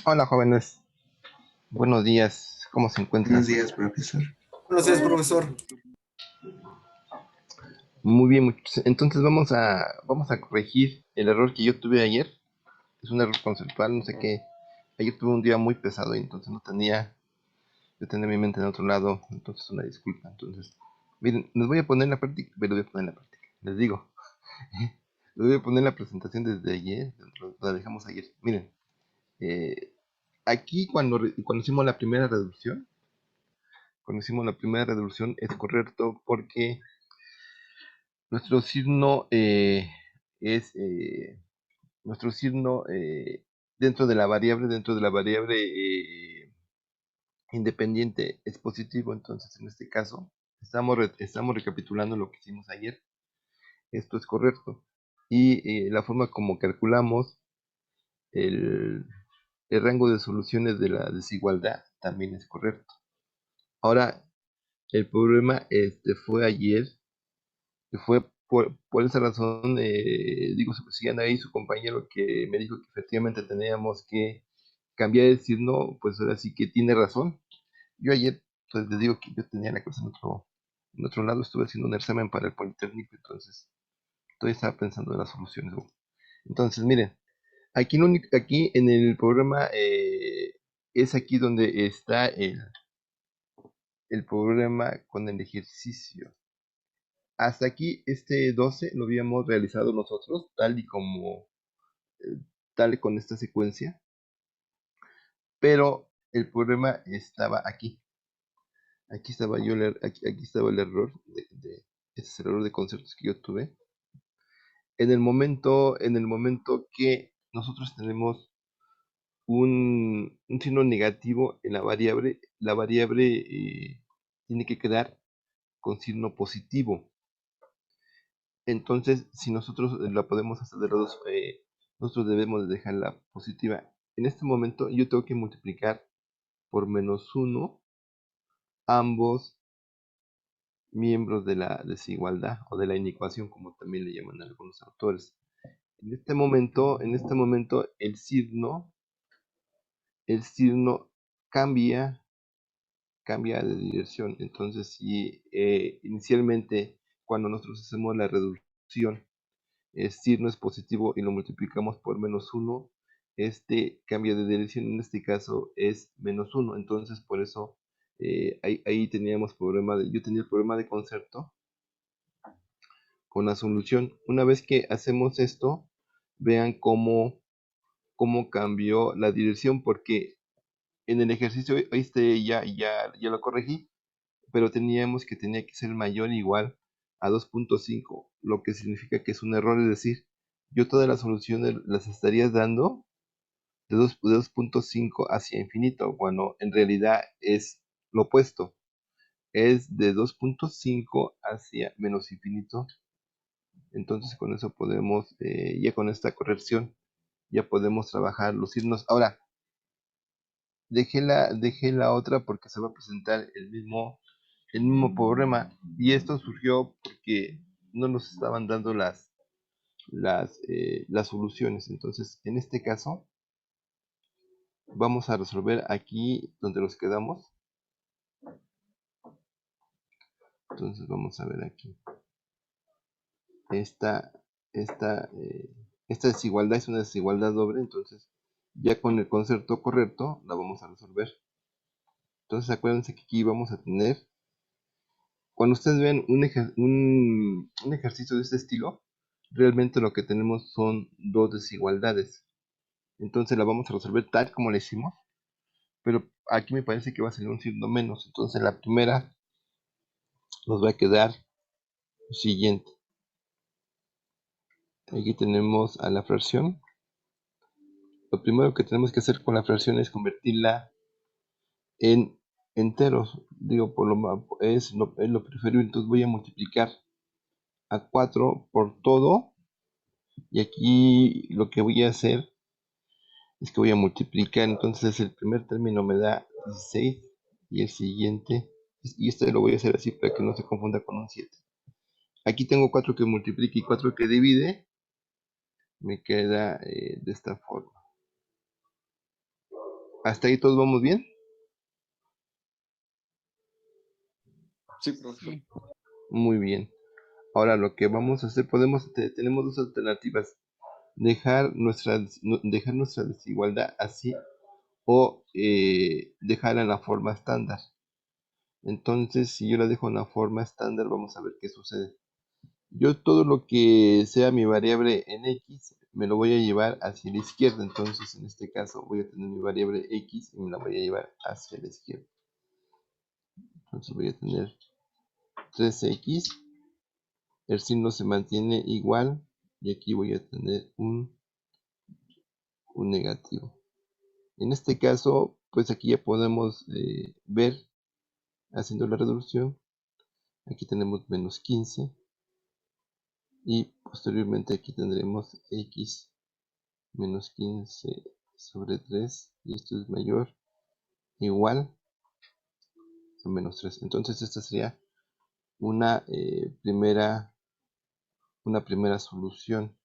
Hola jóvenes, buenos días, ¿cómo se encuentran? Buenos días, profesor. Buenos días, profesor. Muy bien, entonces vamos a corregir el error que yo tuve ayer. Es un error conceptual, no sé qué. Ayer tuve un día muy pesado y entonces yo tenía mi mente en otro lado, entonces una disculpa. Entonces, miren, les voy a poner en la práctica, pero voy a poner en la práctica, les digo, les voy a poner la presentación desde ayer, la dejamos ayer. Miren, eh, aquí cuando hicimos la primera reducción, es correcto porque nuestro signo es nuestro signo dentro de la variable independiente es positivo. Entonces, en este caso, estamos recapitulando lo que hicimos ayer. Esto es correcto. Y la forma como calculamos el, el rango de soluciones de la desigualdad también es correcto. Ahora, el problema fue ayer, que fue por esa razón, digo, sigan ahí su compañero que me dijo que efectivamente teníamos que cambiar el signo, pues ahora sí que tiene razón. Yo ayer, pues les digo que yo tenía la clase en otro lado, estuve haciendo un examen para el Politécnico, entonces todavía estaba pensando en las soluciones. Entonces, miren, aquí en el programa es aquí donde está el problema con el ejercicio. Hasta aquí este 12 lo habíamos realizado nosotros, eh, tal y con esta secuencia, pero el problema estaba aquí. Aquí estaba el error ese es el error de conceptos que yo tuve. En el momento que nosotros tenemos un signo negativo en la variable tiene que quedar con signo positivo. Entonces, si nosotros la podemos hacer de los dos, nosotros debemos de dejarla positiva. En este momento yo tengo que multiplicar por -1 ambos miembros de la desigualdad o de la inecuación, como también le llaman algunos autores. En este momento el signo cambia de dirección. Entonces, si inicialmente cuando nosotros hacemos la reducción el signo es positivo y lo multiplicamos por -1, este cambio de dirección en este caso es -1. Entonces, por eso ahí teníamos yo tenía el problema de concepto con la solución. Una vez que hacemos esto, vean cómo cambió la dirección, porque en el ejercicio ya lo corregí, pero tenía que ser mayor o igual a 2.5, lo que significa que es un error. Es decir, yo todas las soluciones las estaría dando de 2.5 hacia infinito, cuando en realidad es lo opuesto, es de 2.5 hacia menos infinito. Entonces con eso ya con esta corrección, ya podemos trabajar los signos. Ahora, dejé la otra porque se va a presentar el mismo problema, y esto surgió porque no nos estaban dando las soluciones. Entonces, en este caso, vamos a resolver aquí donde nos quedamos. Entonces, vamos a ver aquí. Esta, esta, eh, esta desigualdad es una desigualdad doble, entonces ya con el concepto correcto la vamos a resolver. Entonces, acuérdense que aquí vamos a tener, cuando ustedes vean un ejercicio de este estilo, realmente lo que tenemos son dos desigualdades. Entonces la vamos a resolver tal como la hicimos, pero aquí me parece que va a salir un signo menos. Entonces la primera nos va a quedar lo siguiente. Aquí tenemos a la fracción. Lo primero que tenemos que hacer con la fracción es convertirla en enteros. Digo, es lo preferible. Entonces voy a multiplicar a 4 por todo. Y aquí lo que voy a hacer es que voy a multiplicar. Entonces el primer término me da 16 y el siguiente, y este lo voy a hacer así para que no se confunda con un 7. Aquí tengo 4 que multiplica y 4 que divide, me queda de esta forma. ¿Hasta ahí todos vamos bien? Sí, profesor. Muy bien. Ahora lo que vamos a hacer, tenemos dos alternativas. Dejar nuestra desigualdad así o dejarla en la forma estándar. Entonces, si yo la dejo en la forma estándar, vamos a ver qué sucede. Yo todo lo que sea mi variable en x me lo voy a llevar hacia la izquierda. Entonces, en este caso, voy a tener mi variable x y me la voy a llevar hacia la izquierda. Entonces, voy a tener 3x. El signo se mantiene igual. Y aquí voy a tener un negativo. En este caso, pues aquí ya podemos ver, haciendo la reducción, aquí tenemos menos 15 y posteriormente aquí tendremos x menos 15 sobre 3 y esto es mayor o igual a menos 3. Entonces esta sería una, una primera solución.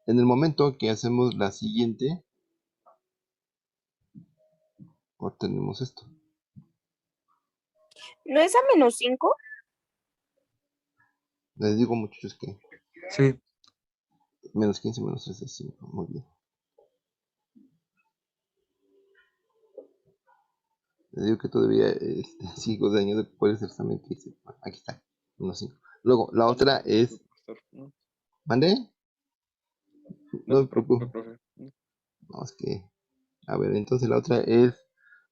En el momento que hacemos la siguiente, obtenemos esto. ¿No es a -5? Les digo muchachos que Sí. menos 15 menos 3 es 5. Muy bien. Les digo que todavía sigo dañado por ese examen que hice. Bueno, aquí está, menos 5. Luego, la otra es. ¿Mandé? No me preocupo. No, es que. A ver, entonces la otra es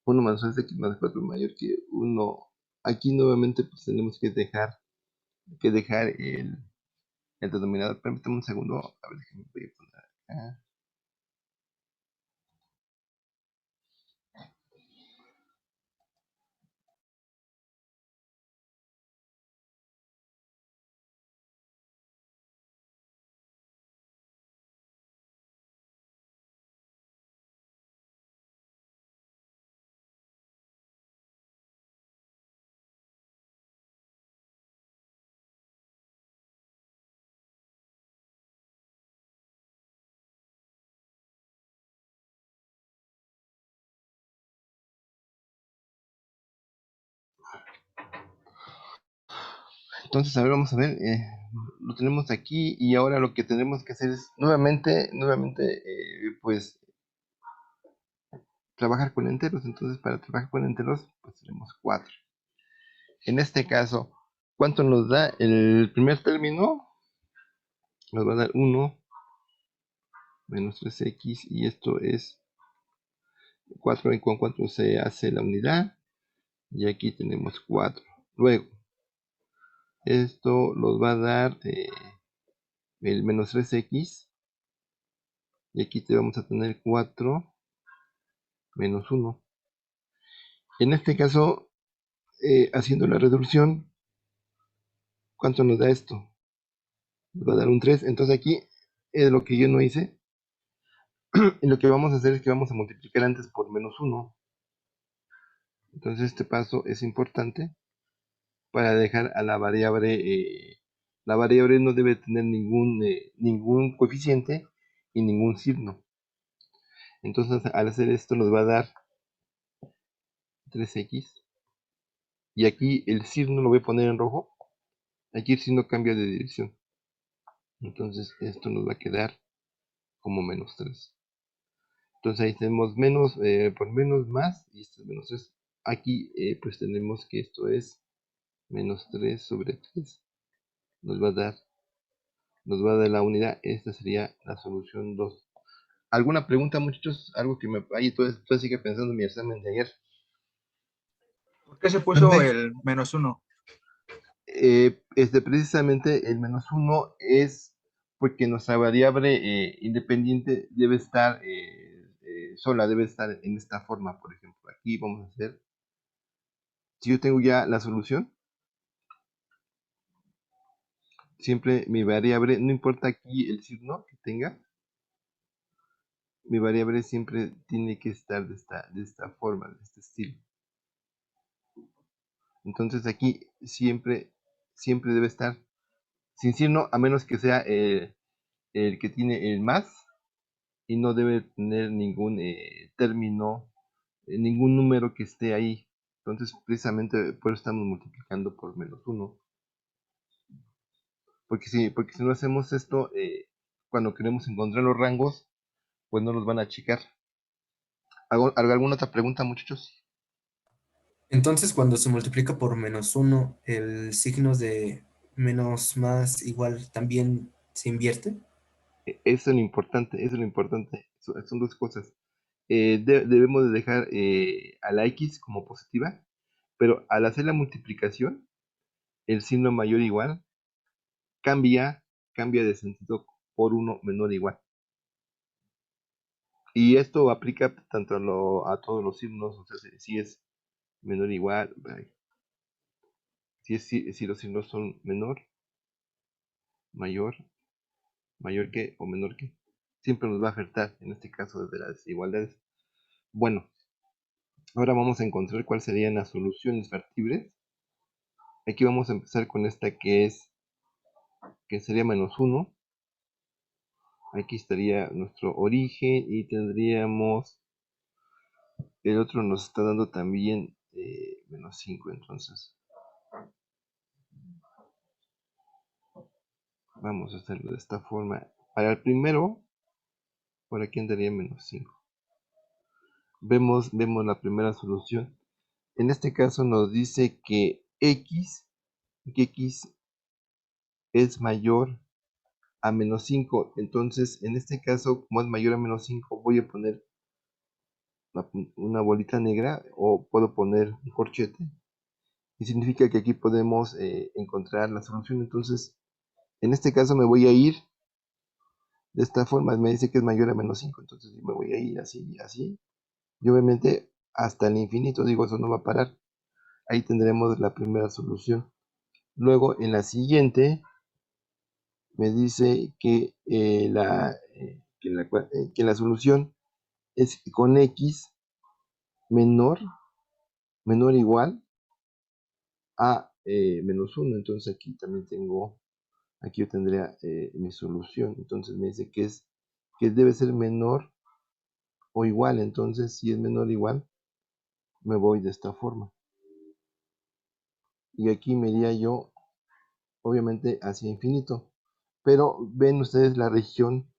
1 más 3 x más 4 mayor que 1. Aquí nuevamente pues tenemos que dejar el denominador. Permítame un segundo. A ver, déjenme voy a poner acá. Entonces, a ver, vamos a ver. Lo tenemos aquí y ahora lo que tenemos que hacer es nuevamente, pues trabajar con enteros. Entonces, para trabajar con enteros, pues tenemos 4. En este caso, ¿cuánto nos da el primer término? Nos va a dar 1 menos 3x y esto es 4 y con 4 se hace la unidad y aquí tenemos 4. Luego, esto nos va a dar el menos 3x y aquí te vamos a tener 4 menos 1. En este caso, haciendo la reducción, ¿cuánto nos da esto? Nos va a dar un 3. Entonces aquí es lo que yo no hice. Y lo que vamos a hacer es que vamos a multiplicar antes por menos 1. Entonces este paso es importante para dejar a la variable no debe tener ningún coeficiente y ningún signo. Entonces al hacer esto nos va a dar 3x y aquí el signo lo voy a poner en rojo. Aquí el signo cambia de dirección. Entonces esto nos va a quedar como menos 3. Entonces ahí tenemos menos por menos más y esto es menos 3. Aquí pues tenemos que esto es menos 3 sobre 3. Nos va a dar la unidad. Esta sería la solución 2. ¿Alguna pregunta, muchachos? Algo que me ahí todo sigue pensando en mi examen de ayer. ¿Por qué se puso el -1? Precisamente el menos 1 es porque nuestra variable independiente debe estar sola, debe estar en esta forma. Por ejemplo, aquí vamos a hacer, si yo tengo ya la solución, siempre mi variable, no importa aquí el signo que tenga, mi variable siempre tiene que estar de esta forma, de este estilo. Entonces aquí siempre debe estar sin signo, a menos que sea el que tiene el más y no debe tener ningún término ningún número que esté ahí. Entonces, precisamente por eso estamos multiplicando por -1. Porque si no hacemos esto, cuando queremos encontrar los rangos, pues no los van a achicar. ¿Alguna otra pregunta, muchachos? Entonces, cuando se multiplica por -1, el signo de menos más igual también se invierte. Eso es lo importante, eso es lo importante. Son dos cosas. Debemos de dejar a la X como positiva, pero al hacer la multiplicación, el signo mayor o igual cambia de sentido por uno menor o igual. Y esto aplica tanto a todos los signos, o sea, si es menor o igual, si los signos son menor, mayor, mayor que o menor que, siempre nos va a afectar, en este caso, desde las desigualdades. Bueno, ahora vamos a encontrar cuáles serían las soluciones factibles. Aquí vamos a empezar con esta que sería -1. Aquí estaría nuestro origen y tendríamos, el otro nos está dando también -5, entonces vamos a hacerlo de esta forma. Para el primero, por aquí andaría -5. Vemos la primera solución. En este caso nos dice que X es mayor a -5. Entonces, en este caso, como es mayor a -5, voy a poner una bolita negra o puedo poner un corchete. Y significa que aquí podemos encontrar la solución. Entonces, en este caso me voy a ir de esta forma. Me dice que es mayor a -5. Entonces me voy a ir así y así. Y obviamente hasta el infinito. Digo, eso no va a parar. Ahí tendremos la primera solución. Luego, en la siguiente, me dice que la solución es con X menor o igual a -1. Entonces aquí también aquí yo tendría mi solución. Entonces me dice que debe ser menor o igual. Entonces, si es menor o igual, me voy de esta forma. Y aquí me iría yo, obviamente, hacia infinito. Pero ven ustedes la región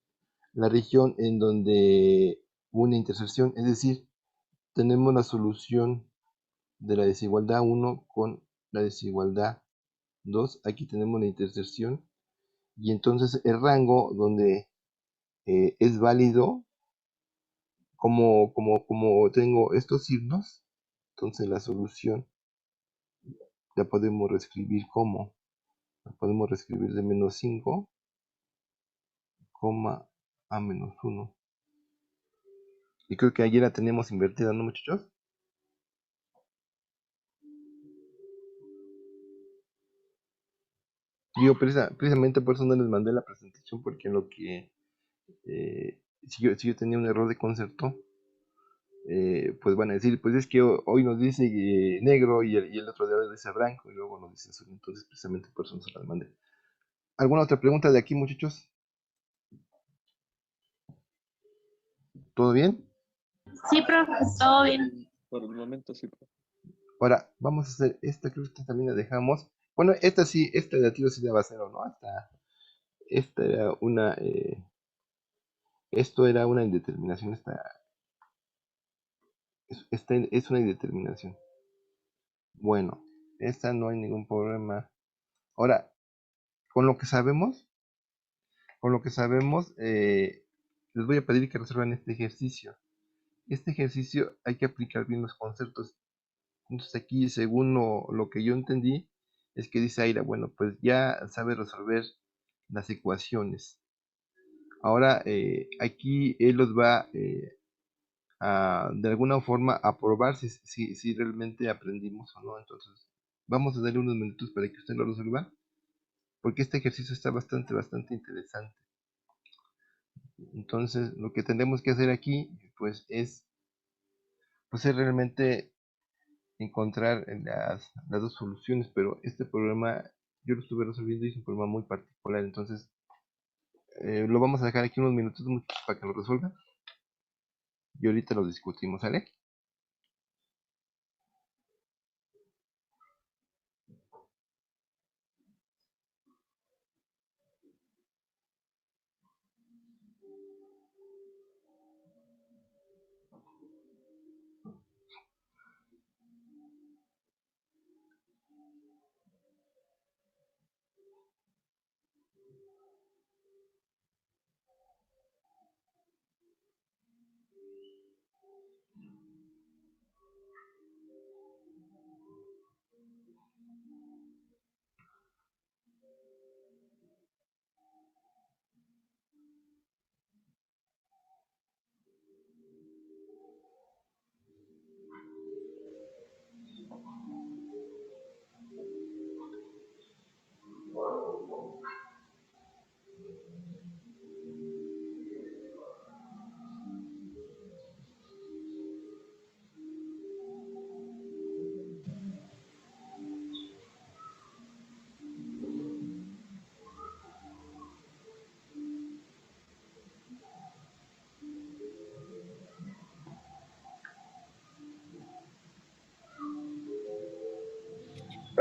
en donde hubo una intersección, es decir, tenemos la solución de la desigualdad 1 con la desigualdad 2. Aquí tenemos la intersección y entonces el rango donde es válido, como tengo estos signos, entonces la solución la podemos reescribir de -5, a -1. Y creo que ayer la teníamos invertida, ¿no, muchachos? Digo, precisamente por eso no les mandé la presentación, porque en lo que si yo tenía un error de concepto, pues van a decir, pues es que hoy nos dice negro y el otro día dice blanco y luego nos dice azul. Entonces, precisamente por eso no se las mandé. ¿Alguna otra pregunta de aquí, muchachos? ¿Todo bien? Sí, profe, todo bien. Por el momento sí, profe. Ahora, vamos a hacer esta, creo que esta también la dejamos. Bueno, esta sí, esta de tiro sí la va a hacer, ¿o no? Esta era esto era una indeterminación, esta es una indeterminación. Bueno, esta no hay ningún problema. Ahora, con lo que sabemos, les voy a pedir que resuelvan este ejercicio. Este ejercicio hay que aplicar bien los conceptos. Entonces aquí, según lo que yo entendí, es que dice Aira, bueno, pues ya sabe resolver las ecuaciones. Ahora, aquí él los va de alguna forma a probar si realmente aprendimos o no. Entonces, vamos a darle unos minutos para que usted lo resuelva, porque este ejercicio está bastante interesante. Entonces, lo que tenemos que hacer aquí, pues es realmente encontrar las dos soluciones, pero este problema yo lo estuve resolviendo y es un problema muy particular. Entonces, lo vamos a dejar aquí unos minutos para que lo resuelva y ahorita lo discutimos, ¿sale?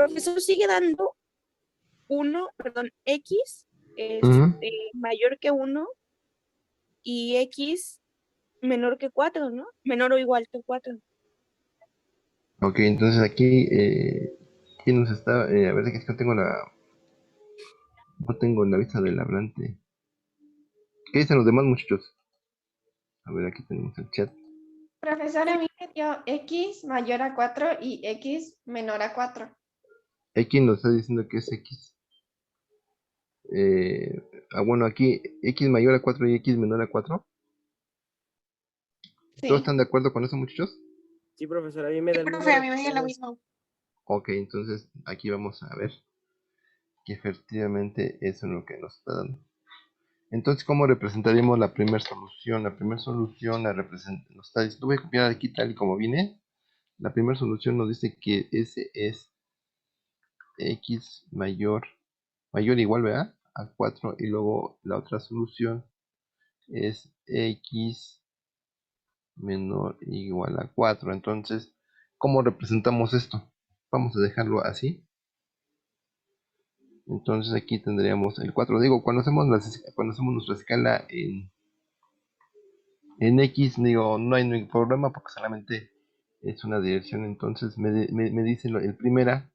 Profesor, sigue dando 1, perdón, X es Ujú. mayor que 1 y X menor que 4, ¿no? Menor o igual que 4. Ok, entonces aquí, ¿quién nos está? A ver, es que no tengo la vista del hablante. ¿Qué dicen los demás muchachos? A ver, aquí tenemos el chat. Profesor, a mí me dio X mayor a 4 y X menor a 4. X nos está diciendo que es X. Bueno, aquí X mayor a 4 y X menor a 4. ¿Todos Sí. están de acuerdo con eso, muchachos? Sí, profesor, a mí me da el Profe, a número mí me dio lo mismo. Ok, entonces aquí vamos a ver que efectivamente eso es lo que nos está dando. Entonces, ¿cómo representaríamos la primera solución? La primera solución la nos está diciendo, voy a copiar aquí tal y como viene. La primera solución nos dice que ese es X mayor o igual, ¿verdad? A 4 y luego la otra solución es X menor o igual a 4. Entonces, ¿cómo representamos esto? Vamos a dejarlo así. Entonces aquí tendríamos el 4. Digo, cuando hacemos nuestra escala en X, digo, no hay ningún problema porque solamente es una dirección. Entonces me dice el primera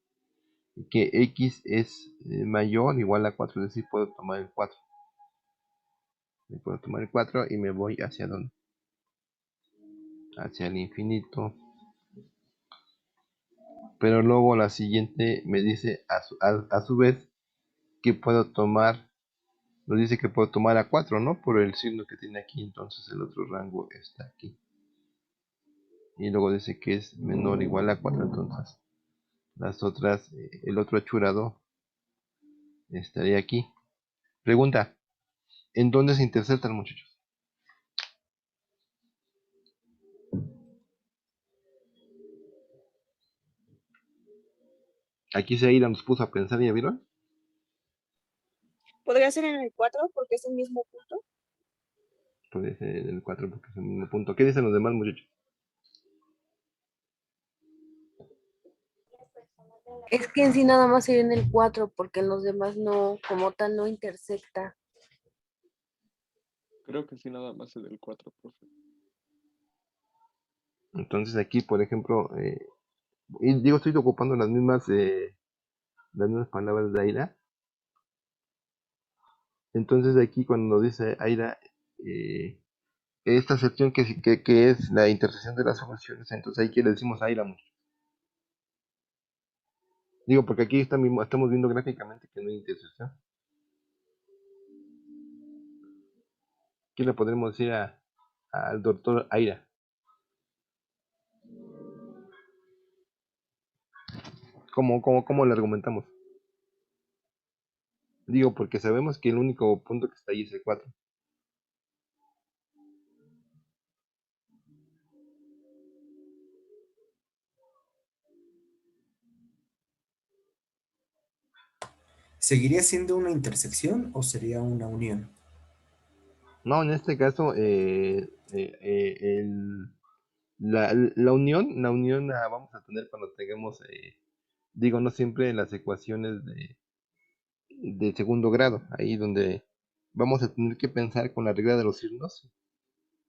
que X es mayor o igual a 4, es decir, puedo tomar el 4. Puedo tomar el 4 y me voy hacia dónde? Hacia el infinito. Pero luego la siguiente me dice a su vez que puedo tomar, nos dice que puedo tomar a 4, ¿no? Por el signo que tiene aquí, entonces el otro rango está aquí. Y luego dice que es menor o igual a 4, entonces las otras, el otro achurado estaría aquí. Pregunta, ¿en dónde se interceptan, muchachos? Aquí se nos puso a pensar, ¿ya vieron? ¿Podría ser en el 4 porque es el mismo punto? Puede ser el 4 porque es el mismo punto. ¿Qué dicen los demás, muchachos? Es que en sí nada más sería en el 4 porque en los demás no, como tal, no intersecta. Creo que sí, nada más es del 4, profe. Entonces aquí, por ejemplo, y digo, estoy ocupando las mismas palabras de Aira. Entonces aquí cuando dice Aira, esta sección que es la intersección de las funciones, entonces ahí que le decimos Aira, muchachos. Digo, porque aquí estamos viendo gráficamente que no hay intersección. ¿Qué le podremos decir al doctor Aira? ¿Cómo le argumentamos? Digo, porque sabemos que el único punto que está ahí es el 4. ¿Seguiría siendo una intersección o sería una unión? No, en este caso, la unión la vamos a tener cuando tengamos, digo, no siempre las ecuaciones de segundo grado, ahí donde vamos a tener que pensar con la regla de los signos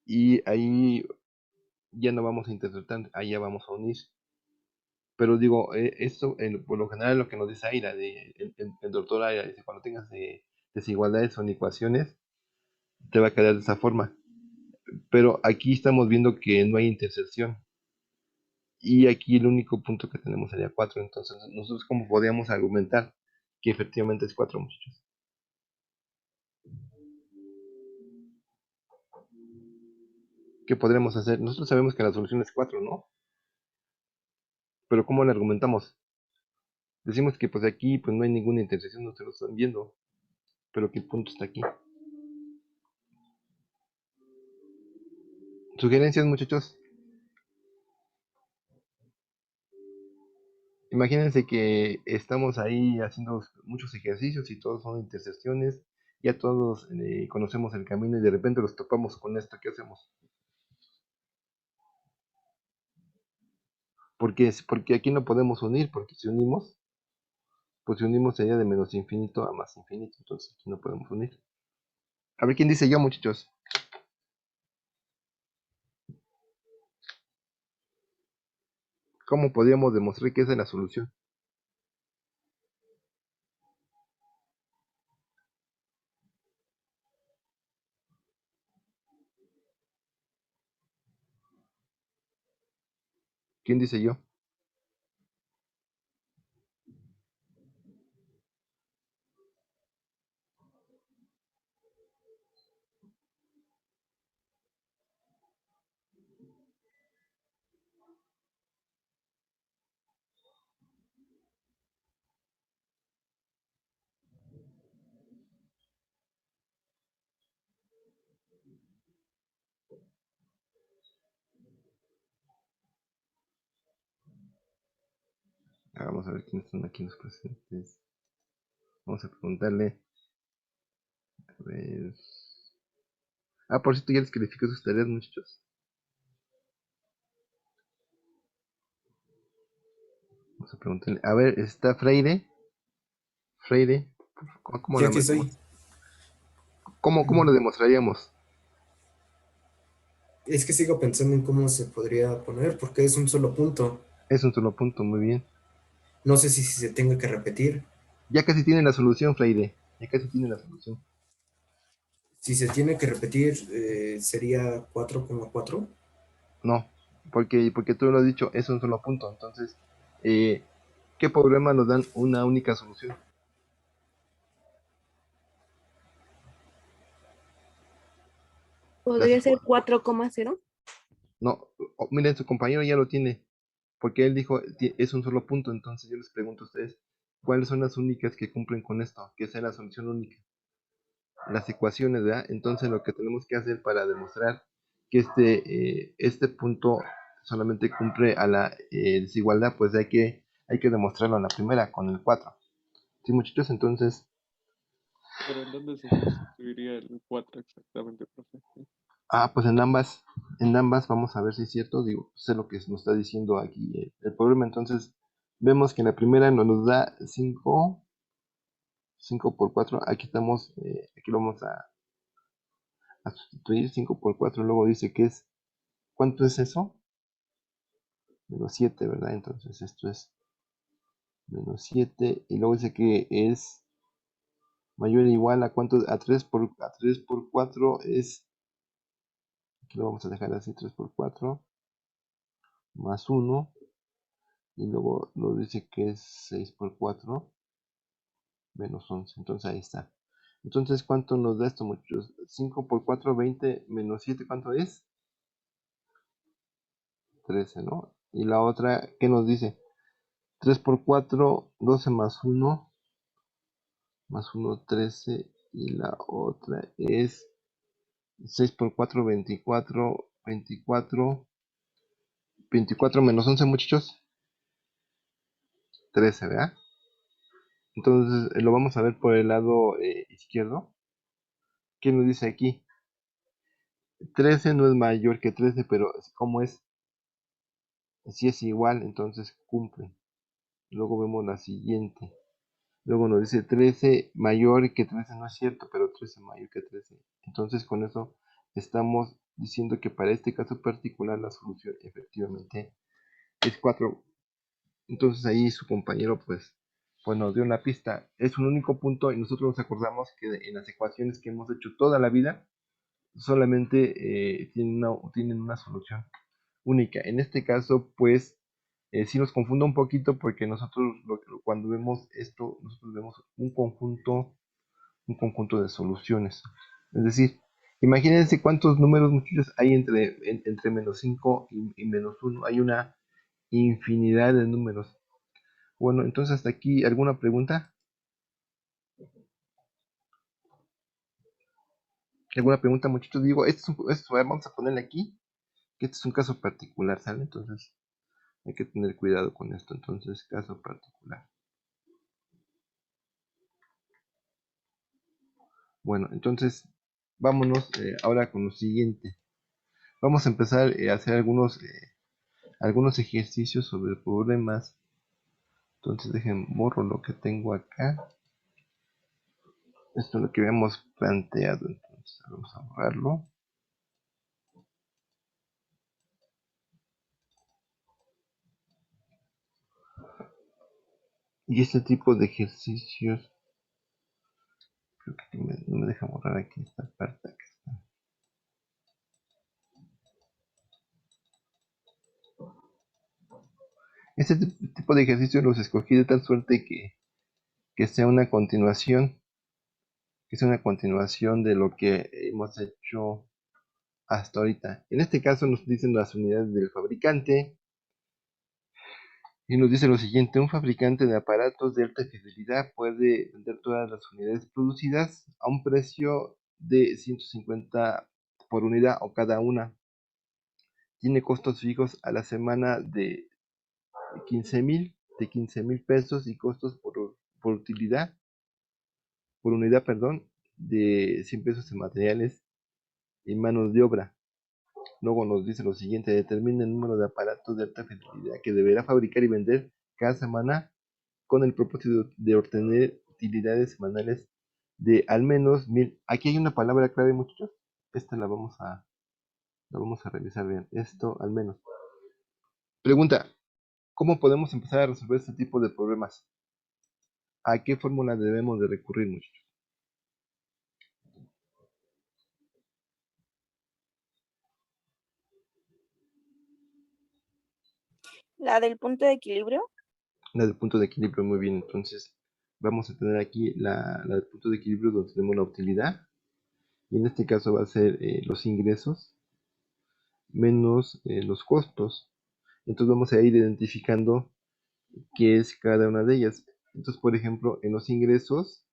y ahí ya no vamos a interpretar, ahí ya vamos a unir. Pero digo, esto por lo general lo que nos dice Aira, el doctor Aira, dice, cuando tengas desigualdades o ecuaciones, te va a quedar de esa forma. Pero aquí estamos viendo que no hay intersección. Y aquí el único punto que tenemos sería 4. Entonces, nosotros cómo podríamos argumentar que efectivamente es 4, muchachos. ¿Qué podremos hacer? Nosotros sabemos que la solución es 4, ¿no? Pero ¿cómo le argumentamos? Decimos que pues aquí pues no hay ninguna intersección, no se lo están viendo. Pero que el punto está aquí. ¿Sugerencias, muchachos? Imagínense que estamos ahí haciendo muchos ejercicios y todos son intersecciones. Ya todos conocemos el camino y de repente los topamos con esto. ¿Qué hacemos? Porque aquí no podemos unir, porque si unimos, Pues si unimos sería de menos infinito a más infinito, entonces aquí no podemos unir. A ver quién dice yo, muchachos. ¿Cómo podríamos demostrar que esa es la solución? ¿Quién dice yo? Vamos a ver quiénes están aquí los presentes. Vamos a preguntarle. A ver. Por cierto, ya les califiqué sus tareas, muchachos. Vamos a preguntarle. A ver, ¿está Freire? Freire, ¿cómo Ya lo que soy. ¿Cómo lo demostraríamos? Es que sigo pensando en cómo se podría poner, porque es un solo punto. Es un solo punto, muy bien. No sé si se tenga que repetir. Ya casi tiene la solución, Freire. Ya casi tiene la solución. Si se tiene que repetir, sería 4,4. No, porque tú lo has dicho, es un solo punto. Entonces, ¿qué problema nos dan una única solución? ¿Podría ser 4,0? No, miren, su compañero ya lo tiene. Porque él dijo, es un solo punto. Entonces yo les pregunto a ustedes, ¿cuáles son las únicas que cumplen con esto? Que sea la solución única. Las ecuaciones, ¿verdad? Entonces lo que tenemos que hacer para demostrar que este punto solamente cumple a la desigualdad, pues hay que demostrarlo en la primera, con el 4. ¿Sí, muchachos? Entonces, Pero ¿en dónde se sustituiría el 4 exactamente, profe? pues en ambas vamos a ver si es cierto, digo, sé lo que nos está diciendo aquí el problema. Entonces, vemos que en la primera nos da 5 por 4, aquí estamos, aquí lo vamos a sustituir 5 por 4, luego dice que es, ¿cuánto es eso? Menos 7, ¿verdad? Entonces esto es menos 7 y luego dice que es mayor o igual a cuánto, a 3 por 4 es, aquí lo vamos a dejar así, 3 por 4 más 1 y luego nos dice que es 6 por 4 menos 11, entonces ahí está. Entonces, ¿cuánto nos da esto, muchachos? 5 por 4, 20 menos 7, ¿cuánto es? 13, ¿no? Y la otra, ¿qué nos dice? 3 por 4, 12 más 1, 13, y la otra es 6 por 4, 24, 24 menos 11, muchachos, 13, ¿verdad? Entonces lo vamos a ver por el lado izquierdo. ¿Qué nos dice aquí? 13 no es mayor que 13, pero ¿cómo es? Si es igual, entonces cumple. Luego vemos la siguiente. Luego nos dice 13 mayor que 13, no es cierto, pero 13 mayor que 13. Entonces con eso estamos diciendo que para este caso particular la solución efectivamente es 4. Entonces ahí su compañero pues nos dio una pista. Es un único punto y nosotros nos acordamos que en las ecuaciones que hemos hecho toda la vida solamente tienen una solución única. En este caso pues sí nos confunde un poquito porque nosotros cuando vemos esto, nosotros vemos un conjunto de soluciones. Es decir, imagínense cuántos números, muchachos, hay entre menos 5 y menos 1. Hay una infinidad de números. Bueno, entonces hasta aquí, ¿alguna pregunta? ¿Alguna pregunta, muchachos? Digo, vamos a ponerle aquí, que este es un caso particular, ¿sale? Entonces hay que tener cuidado con esto. Entonces, caso particular. Bueno, entonces vámonos ahora con lo siguiente. Vamos a empezar a hacer algunos ejercicios sobre problemas Entonces dejen borro lo que tengo acá. Esto es lo que habíamos planteado. Entonces vamos a borrarlo. Y este tipo de ejercicios, creo que no me deja borrar aquí esta parte. Aquí está. Este tipo de ejercicios los escogí de tal suerte que sea una continuación, de lo que hemos hecho hasta ahorita. En este caso nos dicen las unidades del fabricante y nos dice lo siguiente: un fabricante de aparatos de alta fidelidad puede vender todas las unidades producidas a un precio de 150 por unidad o cada una. Tiene costos fijos a la semana de 15,000 pesos y costos por utilidad, por unidad, perdón, de 100 pesos en materiales y manos de obra. Luego nos dice lo siguiente: determina el número de aparatos de alta fidelidad que deberá fabricar y vender cada semana con el propósito de obtener utilidades semanales de al menos 1,000. Aquí hay una palabra clave, muchachos. Esta la vamos a revisar bien. Esto al menos. Pregunta: ¿cómo podemos empezar a resolver este tipo de problemas? ¿A qué fórmula debemos de recurrir, muchachos? La del punto de equilibrio. La del punto de equilibrio, muy bien. Entonces vamos a tener aquí la del punto de equilibrio donde tenemos la utilidad. Y en este caso va a ser los ingresos menos los costos. Entonces vamos a ir identificando qué es cada una de ellas. Entonces, por ejemplo, en los ingresos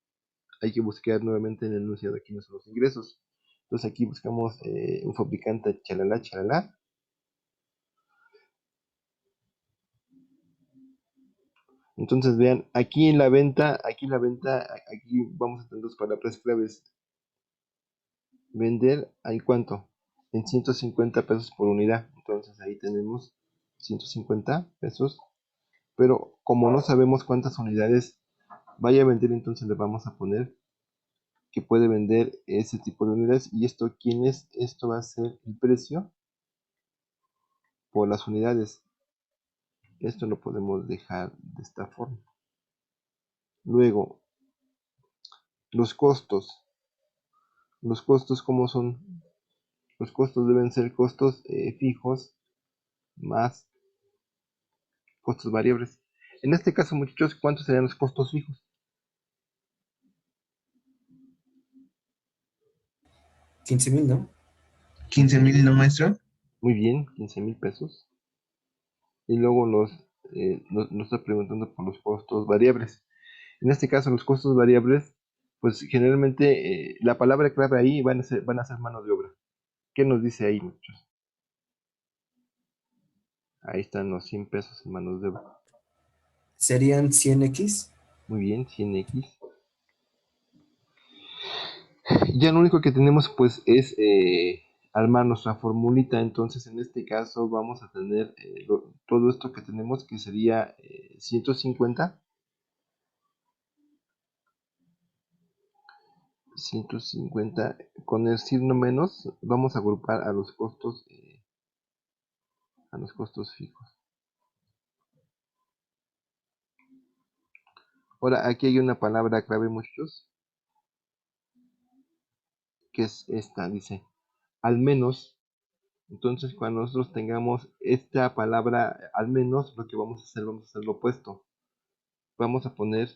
hay que buscar nuevamente en el enunciado aquí no son los ingresos. Entonces aquí buscamos un fabricante chalala chalala. Entonces vean, aquí en la venta, aquí vamos a tener dos palabras claves. Vender, ¿hay cuánto? En 150 pesos por unidad. Entonces ahí tenemos 150 pesos. Pero como no sabemos cuántas unidades vaya a vender, entonces le vamos a poner que puede vender ese tipo de unidades. Y esto, ¿quién es? Esto va a ser el precio por las unidades. Esto lo podemos dejar de esta forma. Luego, los costos. Los costos, ¿cómo son? Los costos deben ser costos fijos más costos variables. En este caso, muchachos, ¿cuántos serían los costos fijos? 15,000, ¿no? 15,000, ¿no, maestro? Muy bien, 15,000 pesos. Y luego nos está preguntando por los costos variables. En este caso, los costos variables, pues generalmente la palabra clave ahí van a ser mano de obra. ¿Qué nos dice ahí, muchachos? Ahí están los 100 pesos en manos de obra. Serían 100x. Muy bien, 100x. Ya lo único que tenemos pues es armar nuestra formulita. Entonces en este caso vamos a tener todo esto que tenemos, que sería 150 con el signo menos. Vamos a agrupar a los costos fijos. Ahora aquí hay una palabra clave, muchachos, que es esta. Dice al menos. Entonces cuando nosotros tengamos esta palabra al menos, lo que vamos a hacer lo opuesto. Vamos a poner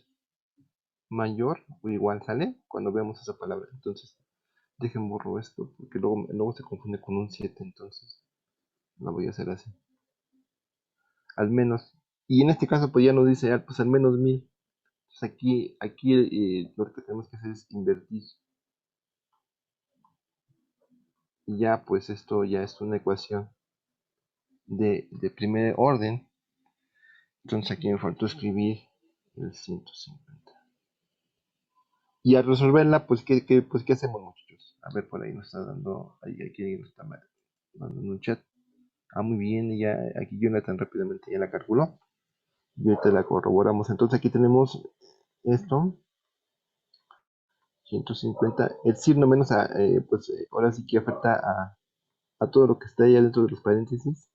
mayor o igual, ¿sale? Cuando veamos esa palabra. Entonces dejen borro esto, porque luego se confunde con un 7. Entonces lo voy a hacer así. Al menos. Y en este caso pues ya nos dice pues al menos 1,000. Entonces aquí lo que tenemos que hacer es invertir. Y ya pues esto ya es una ecuación de primer orden. Entonces aquí me faltó escribir el 150. Y al resolverla, pues ¿qué hacemos, muchachos? A ver, por ahí nos está dando, aquí nos está dando un chat. Ah, muy bien, ya aquí Jonathan rápidamente ya la calculó. Y ahorita la corroboramos. Entonces aquí tenemos esto. 150. El signo menos pues ahora sí que afecta a todo lo que está allá dentro de los paréntesis.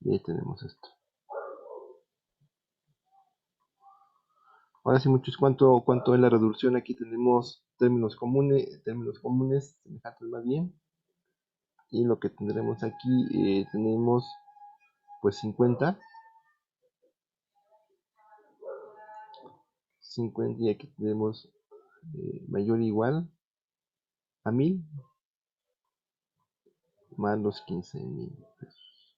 Y ahí tenemos esto. Ahora sí, muchos, ¿cuánto es la reducción? Aquí tenemos términos comunes, semejantes más bien. Y lo que tendremos aquí, tenemos pues 50. 50 y aquí tenemos mayor o igual a 1000 más los 15,000 pesos.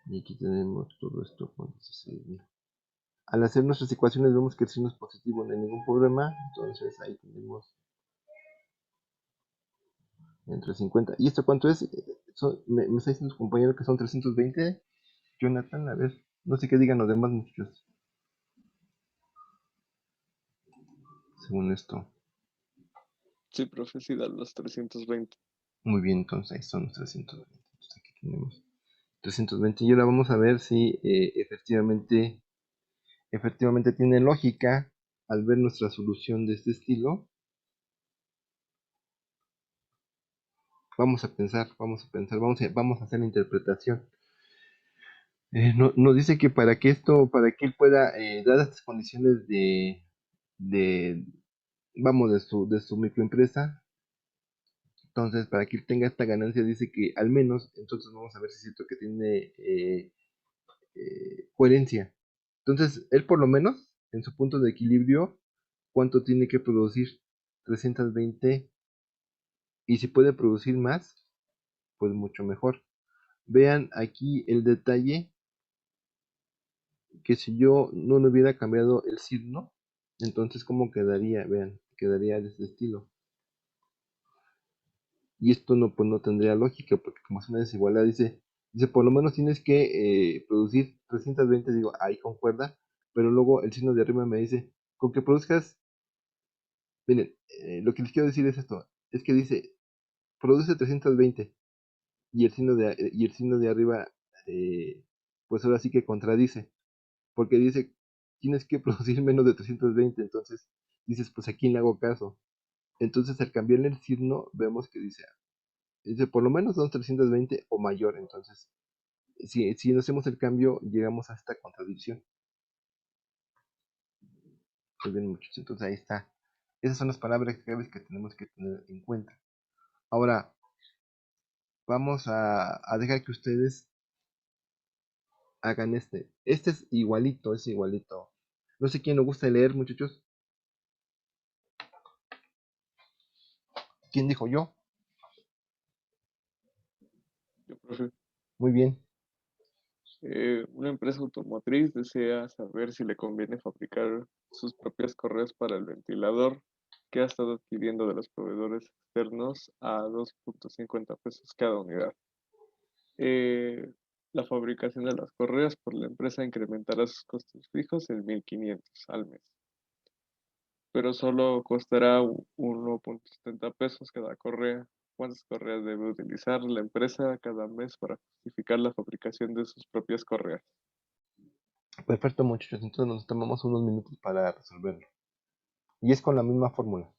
Y aquí tenemos todo esto con 16,000. Al hacer nuestras ecuaciones vemos que el signo es positivo, no hay ningún problema. Entonces ahí tenemos entre 50. ¿Y esto cuánto es? Me está diciendo su compañero que son 320. Jonathan, a ver, no sé qué digan los demás muchachos. Según esto. Sí, profe, sí dan los 320. Muy bien, entonces ahí son los 320. Entonces aquí tenemos 320. Y ahora vamos a ver si efectivamente tiene lógica al ver nuestra solución de este estilo. Vamos a pensar, vamos a hacer la interpretación. Nos dice que para que él pueda dar estas condiciones de de su microempresa, entonces para que él tenga esta ganancia dice que al menos, entonces vamos a ver si es cierto que tiene coherencia. Entonces, él por lo menos, en su punto de equilibrio, ¿cuánto tiene que producir? 320. Y si puede producir más, pues mucho mejor. Vean aquí el detalle, que si yo no le hubiera cambiado el signo, entonces ¿cómo quedaría? Vean, quedaría de este estilo. Y esto no, pues no tendría lógica, porque como es una desigualdad, dice por lo menos tienes que producir 320, digo, ahí concuerda, pero luego el signo de arriba me dice, con que produzcas, miren, lo que les quiero decir es esto, es que dice, produce 320, y el signo de arriba, pues ahora sí que contradice, porque dice, tienes que producir menos de 320, entonces dices, pues a quién le hago caso. Entonces al cambiarle el signo, vemos que dice por lo menos son 320 o mayor, entonces si no hacemos el cambio, llegamos a esta contradicción. Muy bien, muchachos, entonces ahí está. Esas son las palabras claves que tenemos que tener en cuenta. Ahora, vamos a dejar que ustedes hagan este. Este es igualito, es igualito. No sé quién le gusta leer, muchachos. ¿Quién dijo yo? Yo, profe. Muy bien. Una empresa automotriz desea saber si le conviene fabricar sus propias correas para el ventilador que ha estado adquiriendo de los proveedores externos a 2.50 pesos cada unidad. La fabricación de las correas por la empresa incrementará sus costos fijos en 1.500 al mes, pero solo costará 1.70 pesos cada correa. ¿Cuántas correas debe utilizar la empresa cada mes para justificar la fabricación de sus propias correas? Perfecto, muchachos. Entonces nos tomamos unos minutos para resolverlo. Y es con la misma fórmula.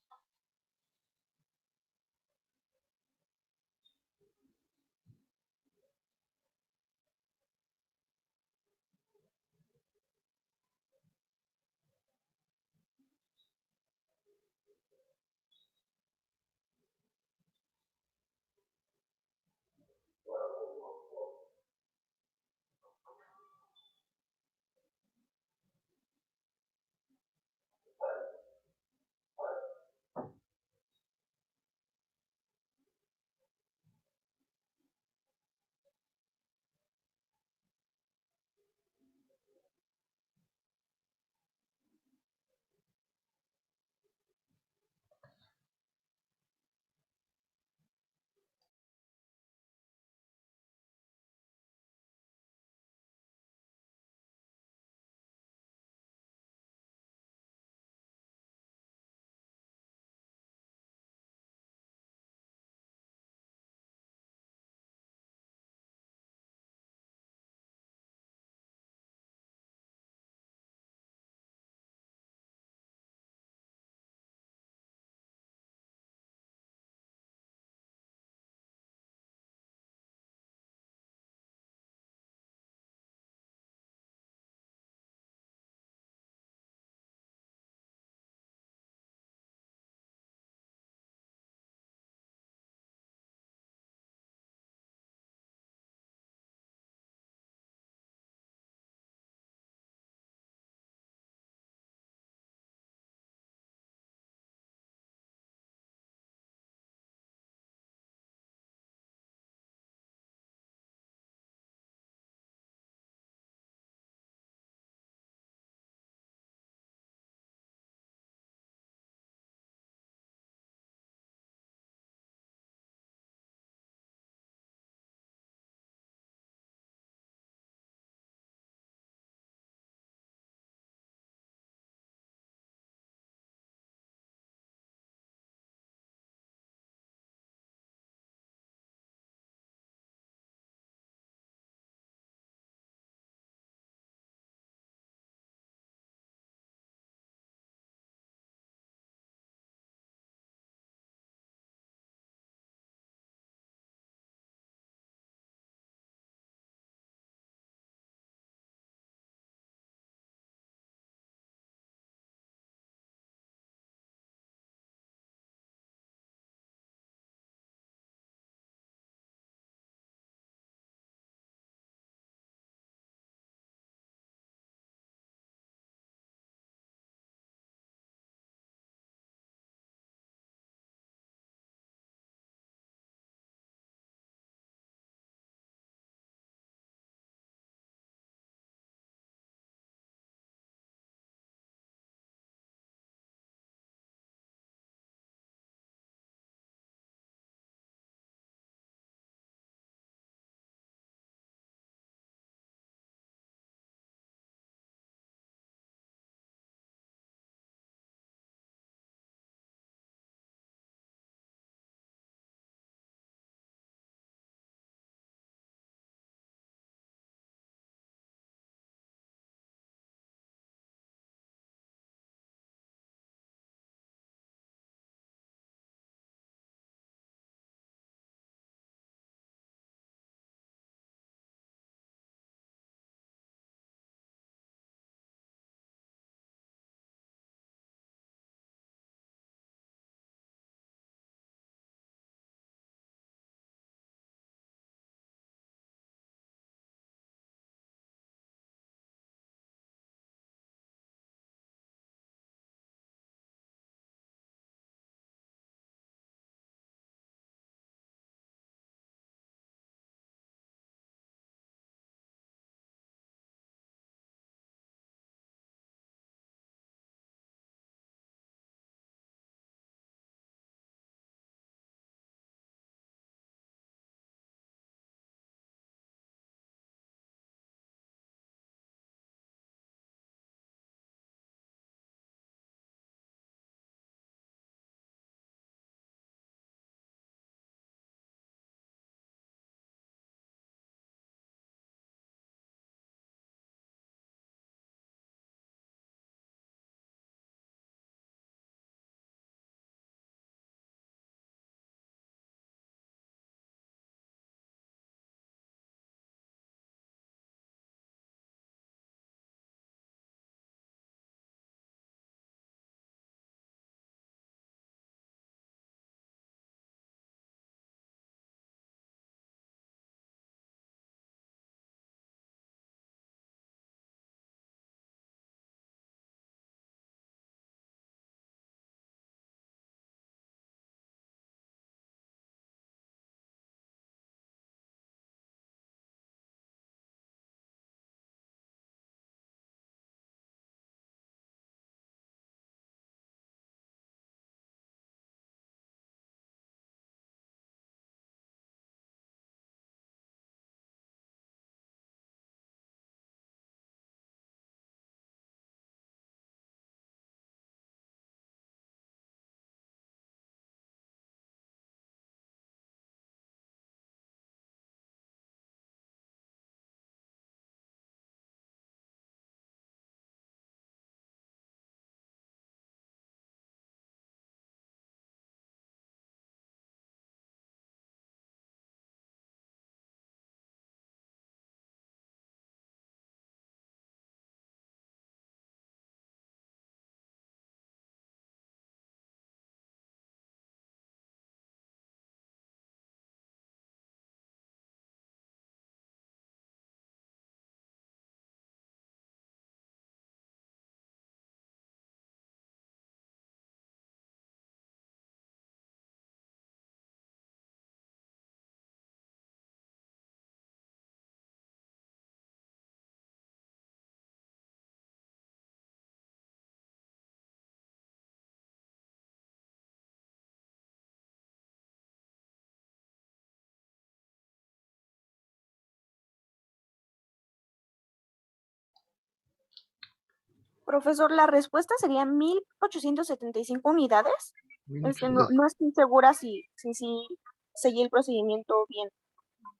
Profesor, la respuesta sería 1875 unidades. No, 1800. no estoy segura si seguí el procedimiento bien.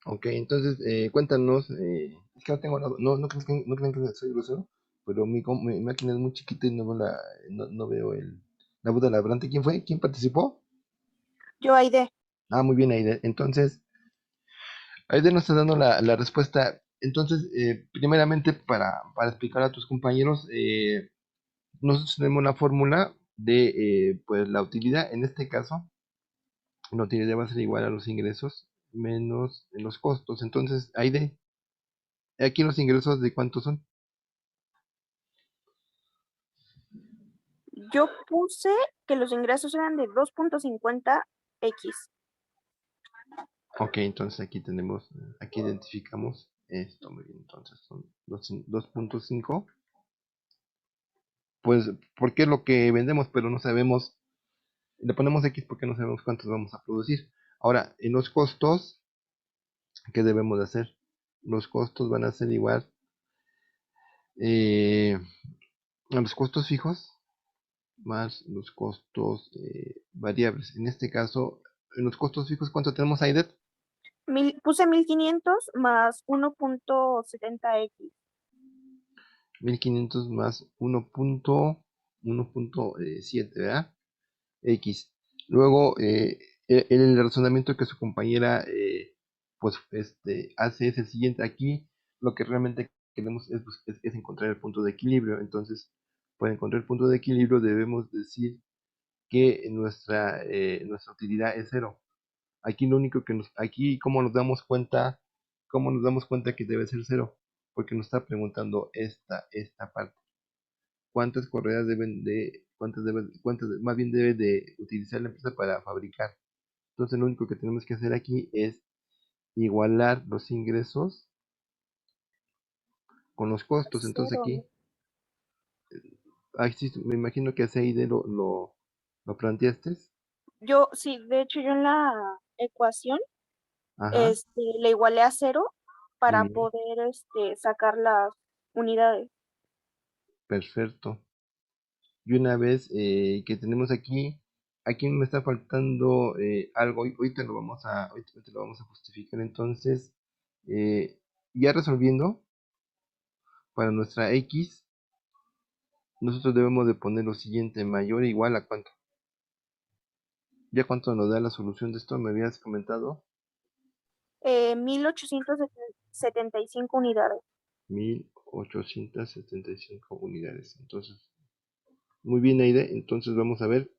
Ok, entonces cuéntanos. Es que no tengo no crean que soy grosero, pero mi máquina es muy chiquita y no veo la Buda labrante. ¿Quién fue? ¿Quién participó? Yo, Aide, Ah, muy bien, Aide. Entonces, Aide nos está dando la respuesta. Entonces, primeramente, para explicar a tus compañeros, nosotros tenemos la fórmula de pues la utilidad. En este caso, la utilidad va a ser igual a los ingresos menos los costos. Entonces, Aide, aquí los ingresos de cuántos son. yo puse que los ingresos eran de 2.50x. Ok, entonces aquí identificamos esto, muy bien, entonces son 2.5, pues porque es lo que vendemos, pero no sabemos, le ponemos X porque no sabemos cuántos vamos a producir. Ahora, en los costos, ¿qué debemos de hacer? Los costos van a ser igual eh, a los costos fijos más los costos variables. En este caso, en los costos fijos, ¿cuánto tenemos, Aidet? Puse 1500 más 1.70x. 1500 más 1.7, ¿verdad? X. Luego, el razonamiento que su compañera pues hace es el siguiente. Aquí lo que realmente queremos es encontrar el punto de equilibrio. Entonces, para encontrar el punto de equilibrio debemos decir que nuestra utilidad es cero. Aquí lo único aquí cómo nos damos cuenta que debe ser cero, porque nos está preguntando esta parte. ¿Cuántas correas más bien debe de utilizar la empresa para fabricar? Entonces lo único que tenemos que hacer aquí es igualar los ingresos con los costos. Entonces Cero, ¿no? aquí sí, me imagino que así ahí lo planteaste. Yo, sí, de hecho yo en la ecuación Ajá, le igualé a 0 muy para bien, poder sacar las unidades. perfecto. Y una vez que tenemos aquí me está faltando algo. Ahorita lo vamos a justificar. Entonces, eh, ya resolviendo, para nuestra X, nosotros debemos de poner lo siguiente, mayor o igual a cuánto. ¿Ya cuánto nos da la solución de esto? Me habías comentado. 1875 unidades. 1875 unidades. Entonces, muy bien, Aide. Entonces vamos a ver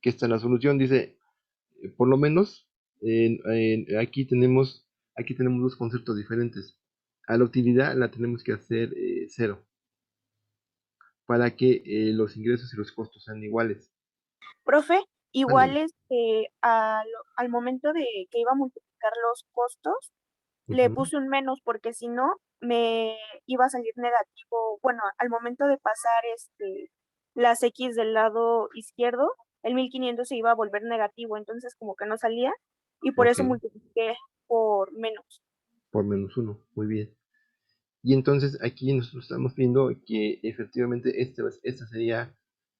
que está la solución. Dice, por lo menos, aquí tenemos dos conceptos diferentes. A la utilidad la tenemos que hacer cero, para que los ingresos y los costos sean iguales. Profe, igual Ándale. al momento de que iba a multiplicar los costos, le Ujú. puse un menos porque si no me iba a salir negativo. Bueno, al momento de pasar las X del lado izquierdo, el 1500 se iba a volver negativo, entonces como que no salía y por Ok, eso multipliqué por menos. por menos uno. Muy bien. Y entonces aquí nosotros estamos viendo que efectivamente este sería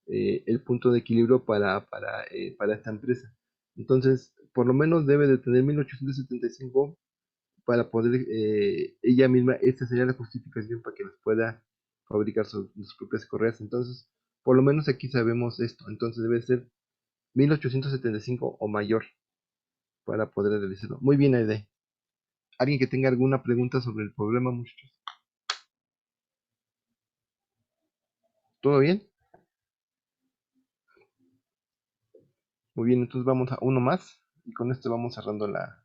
el punto de equilibrio para esta empresa. Entonces, por lo menos debe de tener 1875 para poder ella misma, esta sería la justificación para que nos pueda fabricar sus propias correas. Entonces, por lo menos aquí sabemos esto. Entonces debe ser 1875 o mayor para poder realizarlo. Muy bien, Aide. ¿Alguien que tenga alguna pregunta sobre el problema, muchachos? ¿Todo bien? Muy bien, entonces vamos a uno más y con esto vamos cerrando la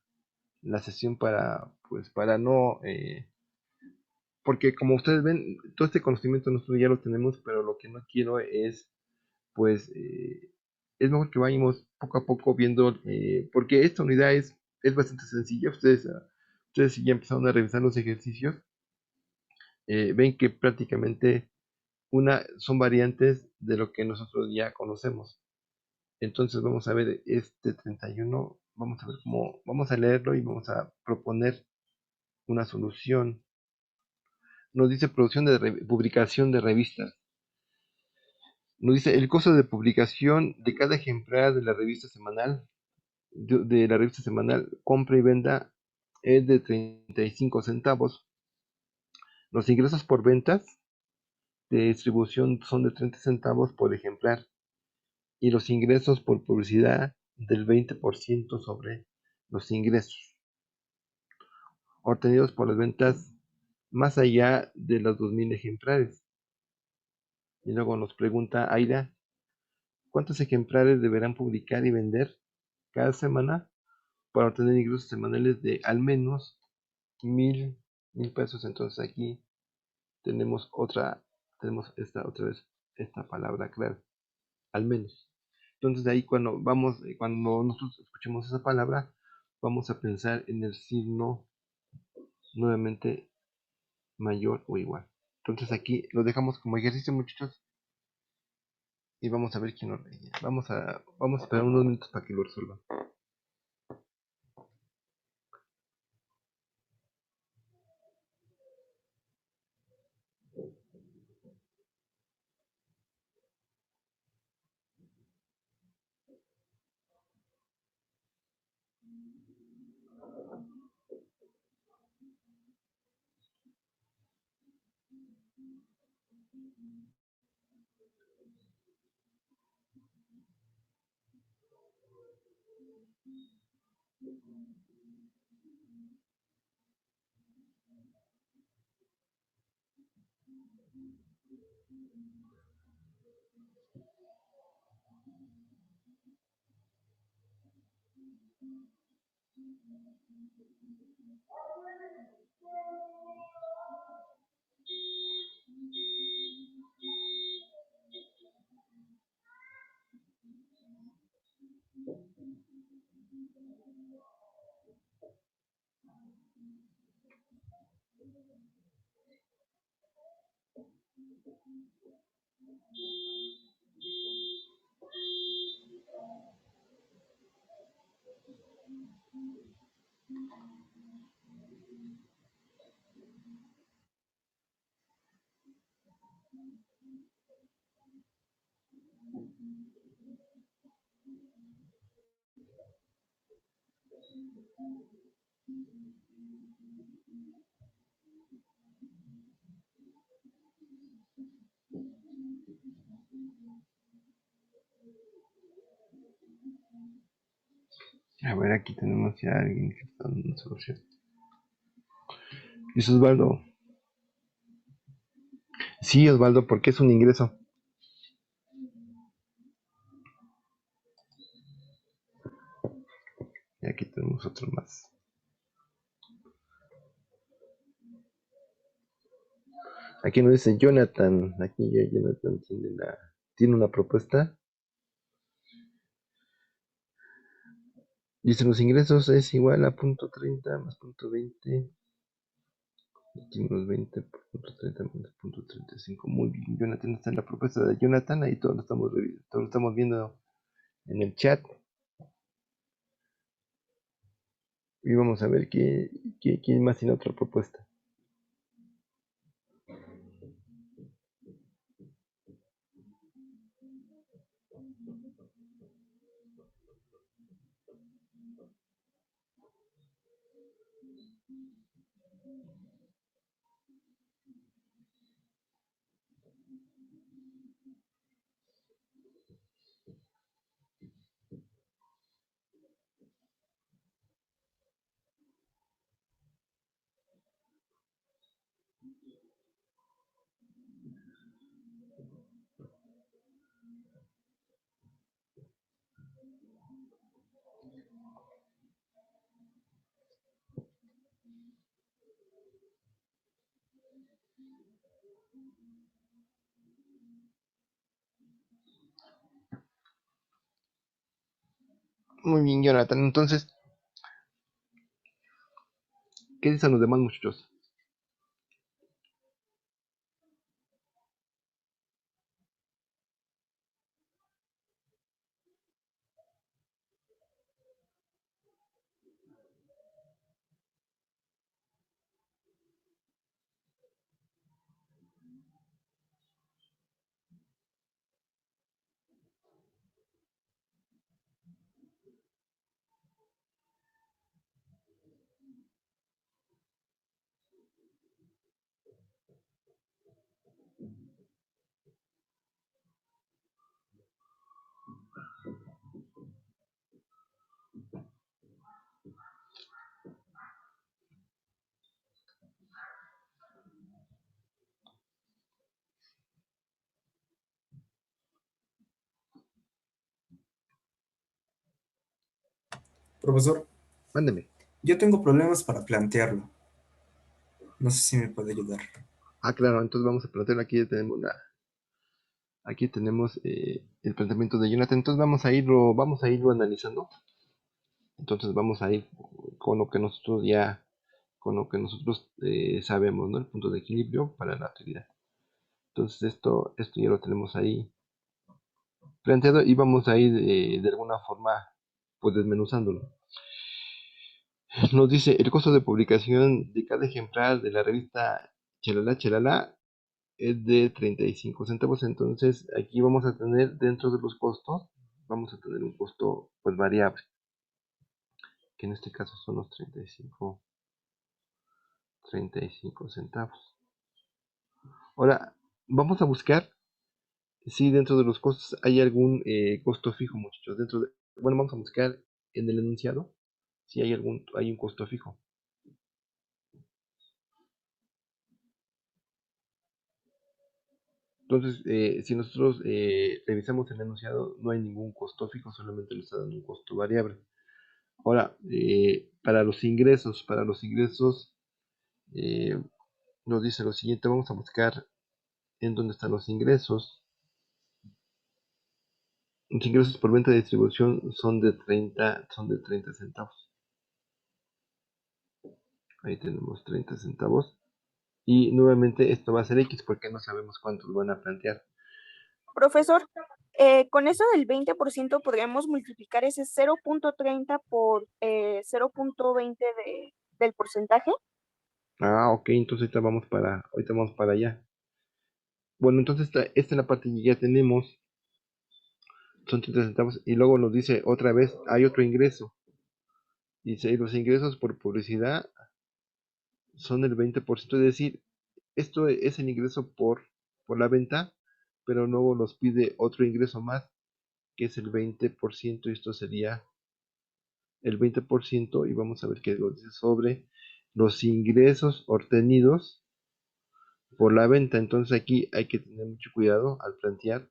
sesión para no, porque como ustedes ven, todo este conocimiento nosotros ya lo tenemos, pero lo que no quiero pues, es mejor que vayamos poco a poco viendo, porque esta unidad es bastante sencilla. Ustedes si ya empezaron a revisar los ejercicios, ven que prácticamente son variantes de lo que nosotros ya conocemos. Entonces vamos a ver este 31, vamos a ver vamos a leerlo y vamos a proponer una solución. Nos dice publicación de revistas. Nos dice el costo de publicación de cada ejemplar de la revista semanal, compra y venta es de 35 centavos. Los ingresos por ventas de distribución son de 30 centavos por ejemplar y los ingresos por publicidad del 20% sobre los ingresos obtenidos por las ventas más allá de los 2.000 ejemplares. Y luego nos pregunta Aira, ¿cuántos ejemplares deberán publicar y vender cada semana para obtener ingresos semanales de al menos 1,000 pesos? Entonces aquí tenemos otra vez esta palabra clave, al menos. Entonces de ahí cuando nosotros escuchemos esa palabra, vamos a pensar en el signo nuevamente mayor o igual. Entonces aquí lo dejamos como ejercicio, muchachos, y vamos a ver quién lo rellena. Vamos a esperar unos minutos para que lo resuelvan. A ver, aquí tenemos ya a alguien que está dando una solución. Dice Osvaldo. Sí, Osvaldo, porque es un ingreso. Y aquí tenemos otro más. Aquí nos dice Jonathan. Aquí ya Jonathan tiene una propuesta. Dice los ingresos es igual a punto 30 más punto 20. Aquí unos 20 por punto 30 menos punto 35. Muy bien, Jonathan, está en la propuesta de Jonathan. Ahí todo lo estamos viendo en el chat. Y vamos a ver quién más tiene otra propuesta. Muy bien, Jonathan. Entonces, ¿qué dicen los demás muchachos? Profesor, Mándeme. yo tengo problemas para plantearlo. No sé si me puede ayudar. Ah, claro, entonces vamos a plantearlo. Aquí tenemos el planteamiento de Jonathan. Entonces vamos a irlo analizando. Entonces vamos a ir con lo que nosotros sabemos, ¿no? El punto de equilibrio para la actividad. Entonces esto ya lo tenemos ahí planteado y vamos a ir de alguna forma pues desmenuzándolo. Nos dice el costo de publicación de cada ejemplar de la revista Chalala Chalala es de 35 centavos. Entonces aquí vamos a tener dentro de los costos, vamos a tener un costo pues variable, que en este caso son los 35 centavos. Ahora vamos a buscar si dentro de los costos hay algún costo fijo, muchachos. Bueno, vamos a buscar en el enunciado si hay un costo fijo. Entonces, si nosotros revisamos el enunciado, no hay ningún costo fijo, solamente le está dando un costo variable. Ahora, para los ingresos, nos dice lo siguiente, vamos a buscar en dónde están los ingresos. Los ingresos por venta de distribución son de 30 centavos. Ahí tenemos 30 centavos. Y nuevamente esto va a ser X porque no sabemos cuántos van a plantear. Profesor, con eso del 20% podríamos multiplicar ese 0.30 por 0.20 del porcentaje. Ah, ok, entonces ahorita vamos para allá. Bueno, entonces esta es la parte que ya tenemos. Son 30 centavos. Y luego nos dice otra vez, hay otro ingreso. Dice, los ingresos por publicidad son el 20%. Es decir, esto es el ingreso por la venta, pero luego nos pide otro ingreso más, que es el 20%. Y esto sería el 20%. Y vamos a ver qué nos dice sobre los ingresos obtenidos por la venta. Entonces aquí hay que tener mucho cuidado al plantear,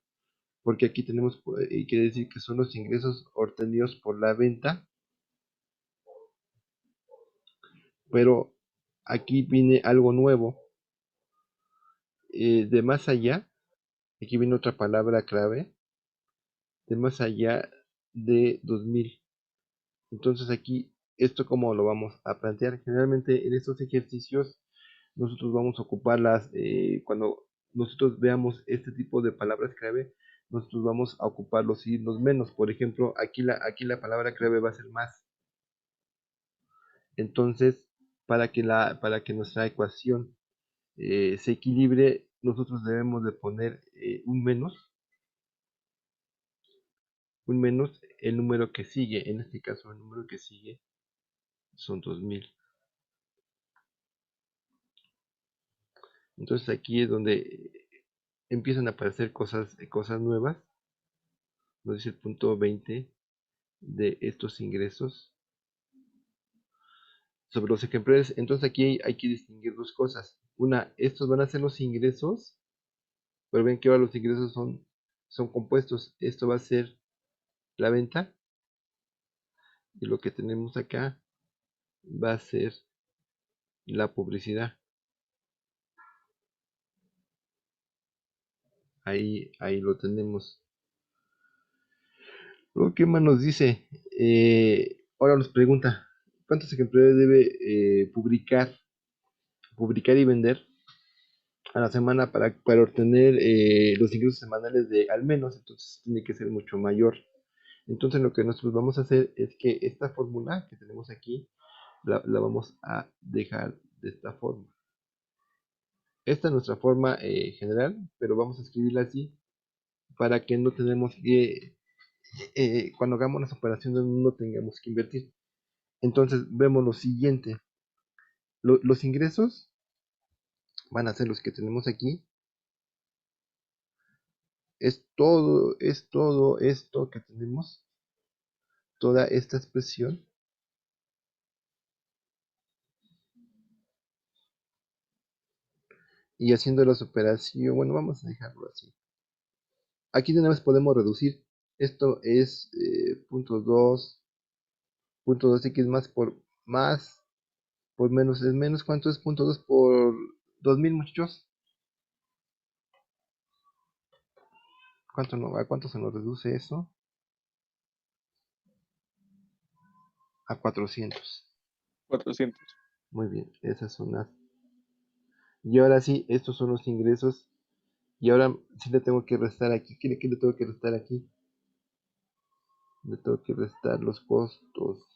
porque aquí tenemos, y quiere decir que son los ingresos obtenidos por la venta, pero aquí viene algo nuevo, de más allá, aquí viene otra palabra clave, de más allá de 2000. Entonces aquí, ¿esto cómo lo vamos a plantear? Generalmente en estos ejercicios nosotros vamos a ocuparlas, cuando nosotros veamos este tipo de palabras clave, nosotros vamos a ocupar los signos menos. Por ejemplo, aquí la palabra clave va a ser más. Entonces, para que nuestra ecuación se equilibre, nosotros debemos de poner un menos el número que sigue. En este caso, el número que sigue son 2000. Entonces aquí es donde empiezan a aparecer cosas nuevas. Nos dice el punto 20 de estos ingresos sobre los ejemplares. Entonces aquí hay que distinguir dos cosas. Una, estos van a ser los ingresos, pero ven que ahora los ingresos son compuestos. Esto va a ser la venta, y lo que tenemos acá va a ser la publicidad. Ahí lo tenemos. Luego, ¿qué más nos dice? Ahora nos pregunta, ¿cuántos ejemplares debe publicar y vender a la semana para obtener los ingresos semanales de al menos? Entonces tiene que ser mucho mayor. Entonces lo que nosotros vamos a hacer es que esta fórmula que tenemos aquí la vamos a dejar de esta forma. Esta es nuestra forma general, pero vamos a escribirla así para que no tenemos que, cuando hagamos las operaciones, no tengamos que invertir. Entonces vemos lo siguiente. Los ingresos van a ser los que tenemos aquí. Es todo esto que tenemos, toda esta expresión. Y haciendo las operaciones, bueno, vamos a dejarlo así. Aquí de una vez podemos reducir. Esto es punto 2, punto 2x más por menos es menos. ¿Cuánto es punto 2 por 2000, muchachos? ¿A cuánto se nos reduce eso? A 400. 400. Muy bien, esas son las. Y ahora sí, estos son los ingresos. Y ahora sí le tengo que restar aquí. ¿Qué le tengo que restar aquí? Le tengo que restar los costos.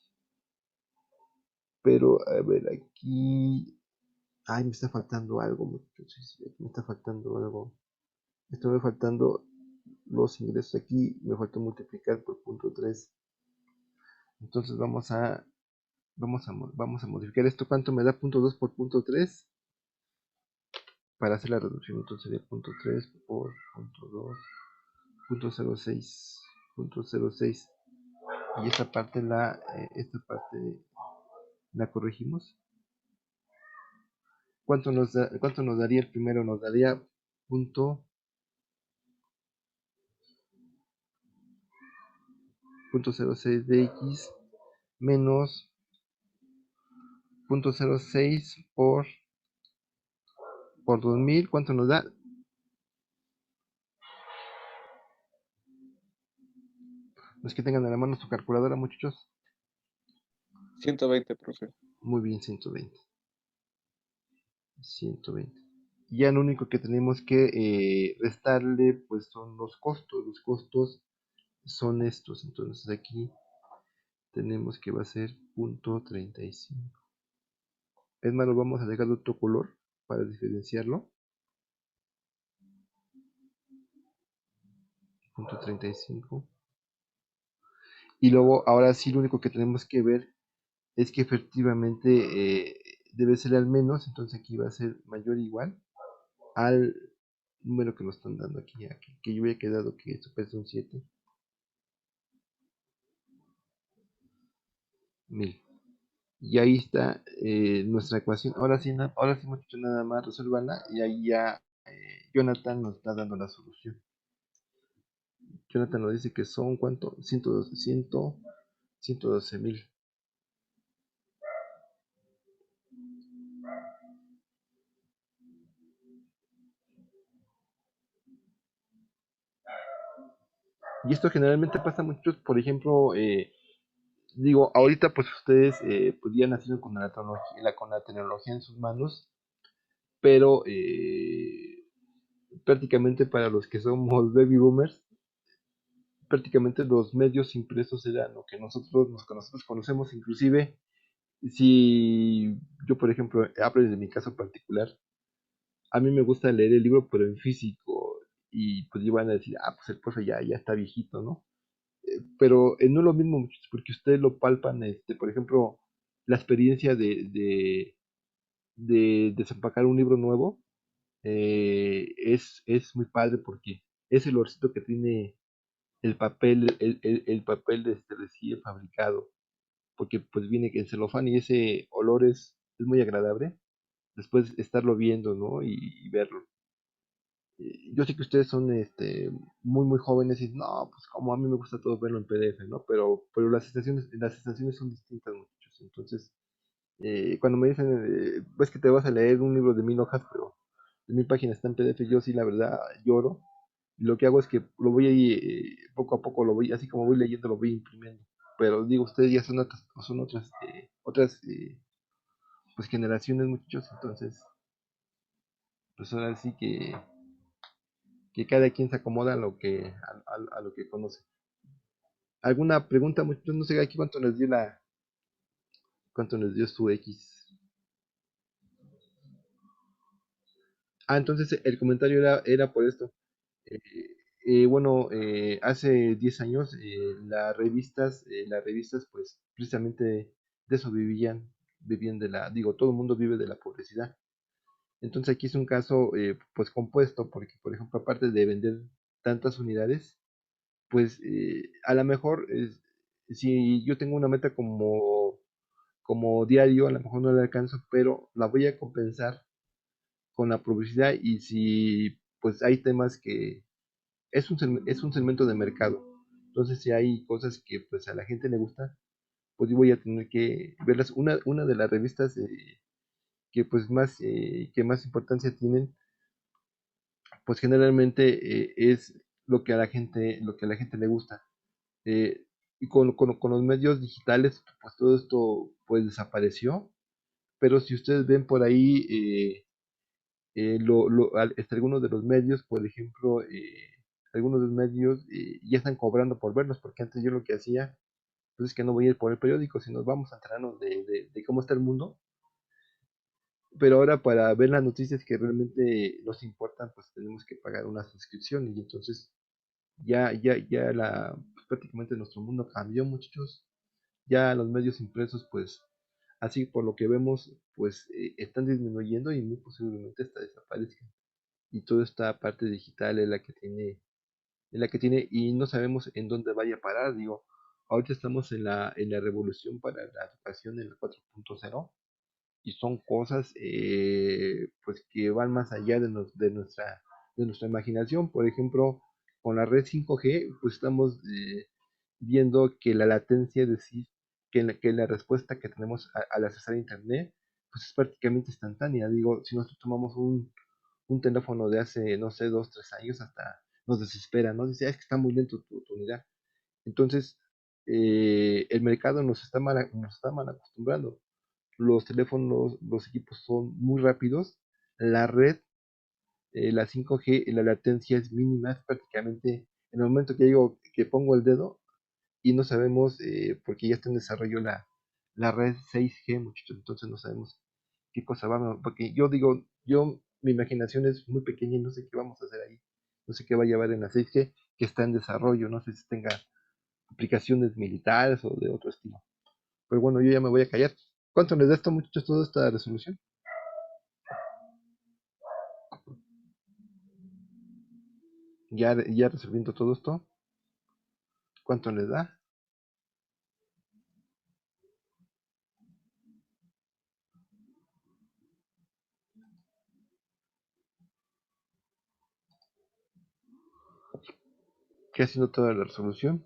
Pero, a ver, aquí. Ay, me está faltando algo, muchachos. Me está faltando algo. Estoy faltando los ingresos aquí. Me falta multiplicar por punto 3. Entonces vamos a modificar esto. ¿Cuánto me da punto 2 por punto 3? Para hacer la reducción, entonces sería punto 3 por punto 2, punto 06, punto 06. Y esta parte la corregimos. ¿Cuánto nos daría el primero? Nos daría punto 06 de x menos punto 06 por 2000. ¿Cuánto nos da? Los que tengan a la mano su calculadora, muchachos. 120, profe. Muy bien, 120. 120. Ya lo único que tenemos que restarle pues son los costos. Los costos son estos. Entonces aquí tenemos que va a ser punto 35. Es más, lo vamos a dejar de otro color para diferenciarlo. Punto 35. Y luego, ahora sí, lo único que tenemos que ver es que efectivamente debe ser al menos. Entonces aquí va a ser mayor o igual al número que nos están dando aquí. Que yo había quedado que esto es un 7. 1000. Y ahí está nuestra ecuación. Ahora sí, muchachos, nada más resuélvanla. Y ahí ya Jonathan nos está dando la solución. Jonathan nos dice que son, ¿cuánto? 112,000. Y esto generalmente pasa, muchos, por ejemplo, digo, ahorita pues ustedes pues ya nacieron con con la tecnología en sus manos, pero prácticamente para los que somos baby boomers, prácticamente los medios impresos eran lo que nosotros conocemos. Inclusive si yo, por ejemplo, hablo desde mi caso particular, a mí me gusta leer el libro pero en físico, y pues iban a decir, pues el profe ya está viejito, ¿no? Pero no es lo mismo, muchachos, porque ustedes lo palpan, por ejemplo, la experiencia de desempacar un libro nuevo. Es muy padre porque es el olorcito que tiene el papel, el papel recién fabricado, porque pues viene en celofán y ese olor es muy agradable después estarlo viendo, ¿no? Y verlo. Yo sé que ustedes son muy jóvenes y no, pues como a mí me gusta todo verlo en PDF, ¿no? Pero las sensaciones son distintas, muchachos. Entonces, cuando me dicen, ves que te vas a leer un libro de 1000 hojas, pero de 1000 páginas está en PDF, yo sí, la verdad, lloro. Y lo que hago es que lo voy ahí, poco a poco, así como voy leyendo, lo voy imprimiendo. Pero digo, ustedes ya son otras pues generaciones, muchachos. Entonces, pues ahora sí que cada quien se acomoda a lo que conoce. ¿Alguna pregunta, muchachos? No sé aquí cuánto nos dio su X. Entonces el comentario era por esto. Eh, bueno, hace 10 años las revistas pues precisamente de eso vivían digo, todo el mundo vive de la publicidad. Entonces aquí es un caso pues compuesto, porque por ejemplo, aparte de vender tantas unidades, pues a lo mejor si yo tengo una meta como diario, a lo mejor no la alcanzo, pero la voy a compensar con la publicidad. Y si pues hay temas que es un segmento de mercado, entonces si hay cosas que pues a la gente le gusta, pues yo voy a tener que verlas. Una de las revistas que pues más, que más importancia tienen, pues generalmente es lo que a la gente le gusta. Y con los medios digitales, pues todo esto pues desapareció, pero si ustedes ven por ahí, algunos de los medios, por ejemplo, algunos de los medios ya están cobrando por verlos, porque antes yo lo que hacía, pues es que no voy a ir por el periódico, sino vamos a enterarnos de cómo está el mundo, pero ahora para ver las noticias que realmente nos importan, pues tenemos que pagar una suscripción y entonces pues, prácticamente nuestro mundo cambió, muchachos. Ya los medios impresos, pues así por lo que vemos, pues están disminuyendo y muy posiblemente hasta desaparezcan. Y toda esta parte digital es la que tiene y no sabemos en dónde vaya a parar. Digo, ahorita estamos en la revolución para la educación en el 4.0 y son cosas pues que van más allá de nuestra imaginación. Por ejemplo, con la red 5G, pues estamos viendo que la latencia, es decir, que la respuesta que tenemos al accesar a internet, pues es prácticamente instantánea. Digo, si nosotros tomamos un teléfono de hace, no sé, 2, 3 años, hasta nos desespera, ¿no? Dice, "Ah, es que está muy lento tu unidad". Entonces, el mercado nos está mal acostumbrando. Los teléfonos, los equipos son muy rápidos, la red, la 5G, la latencia es mínima, es prácticamente en el momento que digo que pongo el dedo y no sabemos, porque ya está en desarrollo la red 6G, muchachos, entonces no sabemos qué cosa porque yo digo, mi imaginación es muy pequeña y no sé qué vamos a hacer ahí, no sé qué va a llevar en la 6G, que está en desarrollo, no sé si tenga aplicaciones militares o de otro estilo. Pero bueno, yo ya me voy a callar. ¿Cuánto les da esto, muchachos, toda esta resolución? Ya resolviendo todo esto, ¿cuánto les da? ¿Qué haciendo toda la resolución?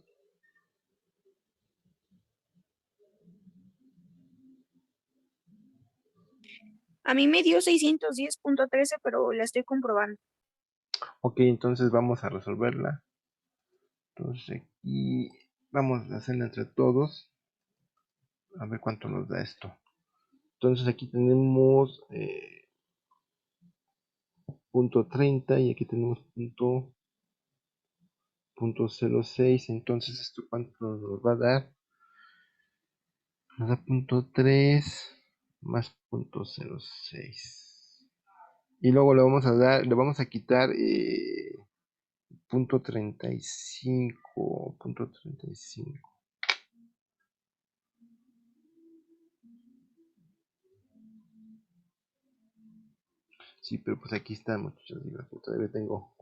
A mí me dio 610.13, pero la estoy comprobando. Ok, entonces vamos a resolverla. Entonces aquí vamos a hacerla entre todos. A ver cuánto nos da esto. Entonces aquí tenemos punto 30 y aquí tenemos punto 06. Entonces esto cuánto nos va a dar. Nos da punto 3 más punto 06. Y luego le vamos a quitar punto 35. Punto 35. Sí, pero pues aquí está, muchachos. Digo, aquí todavía tengo.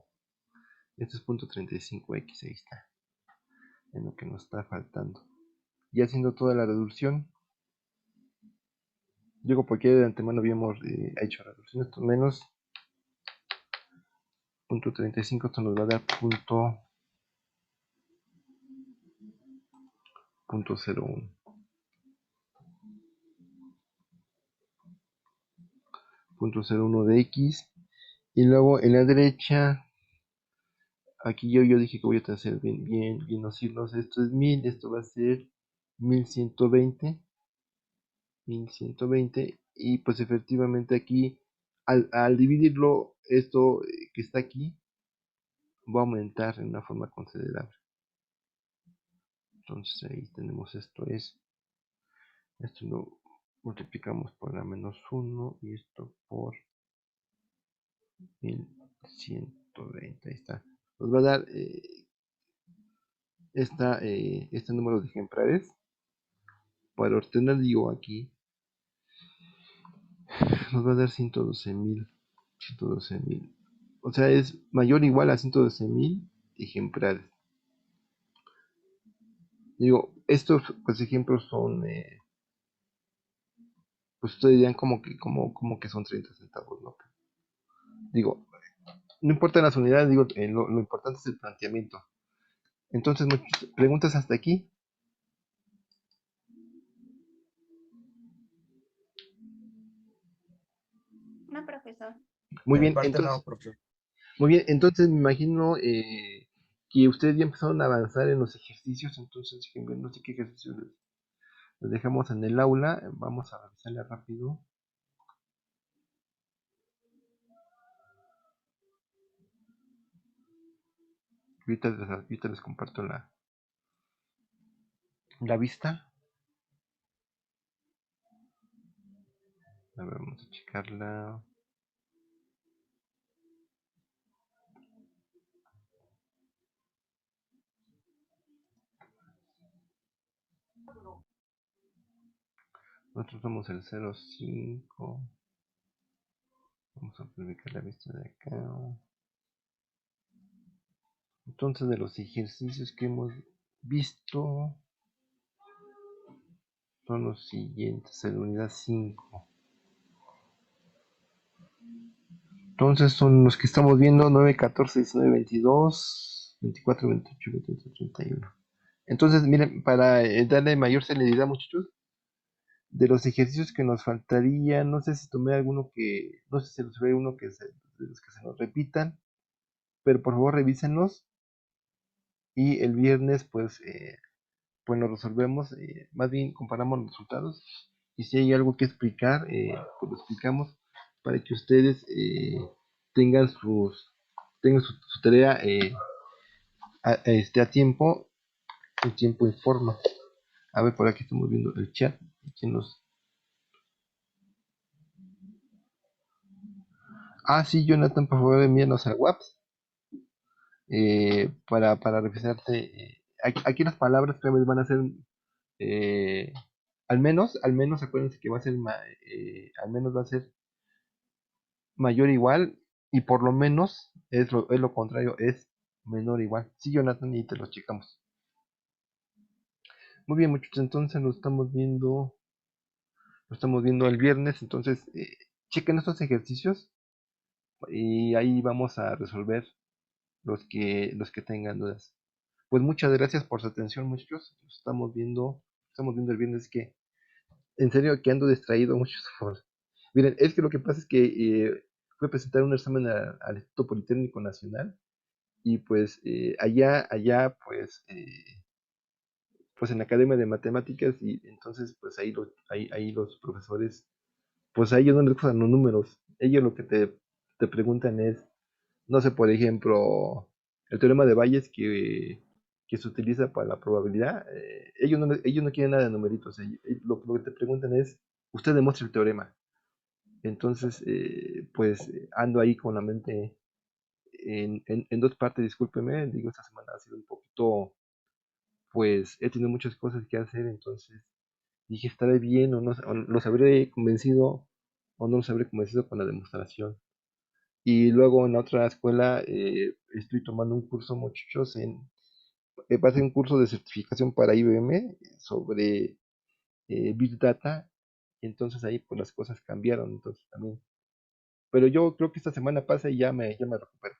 Esto es punto 35x, ahí está. En lo que nos está faltando. Y haciendo toda la reducción. Digo, porque de antemano habíamos hecho reducción. Esto menos punto 35, esto nos va a dar punto 01. Punto 01 de x. Y luego en la derecha, aquí yo dije que voy a hacer bien los hilos. Esto es 1000, esto va a ser 1120. 1120. Y pues efectivamente aquí, al dividirlo, esto que está aquí, va a aumentar en una forma considerable. Entonces ahí tenemos esto lo multiplicamos por la menos 1 y esto por 1120. Ahí está. Nos va a dar este número de ejemplares. Para obtener, digo, aquí nos va a dar 112,000. 112,000. O sea, es mayor o igual a 112,000 ejemplares. Digo, estos pues ejemplos son, pues ustedes dirían como que son 30 centavos, ¿no? Digo, no importan las unidades, digo, lo importante es el planteamiento. Entonces, muchas preguntas hasta aquí. Muy De mi bien, parte entonces, no, profesor. muy bien, entonces me imagino que ustedes ya empezaron a avanzar en los ejercicios, entonces déjenme ver, no sé qué ejercicios les dejamos en el aula, vamos a revisarle rápido. Ahorita les comparto la vista. A ver, vamos a checarla. Nosotros somos el 05. Vamos a publicar la vista de acá. Entonces, de los ejercicios que hemos visto, son los siguientes, en la unidad 5. Entonces, son los que estamos viendo: 9, 14, 19, 22, 24, 28, 28, 31. Entonces, miren, para darle mayor celeridad, muchachos, de los ejercicios que nos faltaría, no sé si tomé alguno que, no sé si los ve uno de los que se nos repitan, pero por favor revísenlos y el viernes pues lo resolvemos, más bien comparamos los resultados y si hay algo que explicar, pues lo explicamos para que ustedes tengan su tarea a tiempo, en tiempo y forma. A ver, por aquí estamos viendo el chat. Sí, Jonathan, por favor envíanos al WhatsApp para revisarte. Aquí las palabras claves van a ser eh, al menos acuérdense que va a ser al menos va a ser mayor o igual, y por lo menos es lo contrario, es menor o igual. Sí, Jonathan, y te lo checamos. Muy bien, muchachos, entonces lo estamos viendo el viernes. Entonces chequen estos ejercicios y ahí vamos a resolver los que tengan dudas. Pues muchas gracias por su atención, muchachos. Estamos viendo el viernes. Que en serio que ando distraído, muchos. Miren, es que lo que pasa es que fui a presentar un examen al Instituto Politécnico Nacional y pues allá pues en la Academia de Matemáticas, y entonces pues ahí los profesores, pues a ellos no les gustan los números. Ellos lo que te preguntan es, no sé, por ejemplo, el teorema de Bayes que se utiliza para la probabilidad. Ellos no quieren nada de numeritos. Lo que te preguntan es, usted demuestra el teorema. Entonces, pues ando ahí con la mente en dos partes. Discúlpeme, digo, esta semana ha sido un poquito, pues he tenido muchas cosas que hacer. Entonces dije, estaré bien o no, o los habré convencido o no los habré convencido con la demostración. Y luego en la otra escuela estoy tomando un curso, muchachos, va a ser un curso de certificación para IBM sobre Big Data. Y entonces ahí pues las cosas cambiaron, entonces también. Pero yo creo que esta semana pasa y ya me recupero.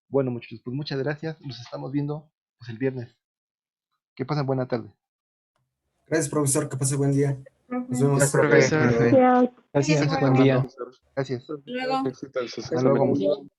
Bueno, muchachos, pues muchas gracias. Nos estamos viendo pues el viernes. Que pasen buena tarde. Gracias, profesor. Que pase buen día. Nos Ujú. vemos. Gracias, profe. Profesor. Gracias. Gracias, Gracias, buen profesor. día. Gracias. Luego. Éxito en sus Hasta luego. exámenes.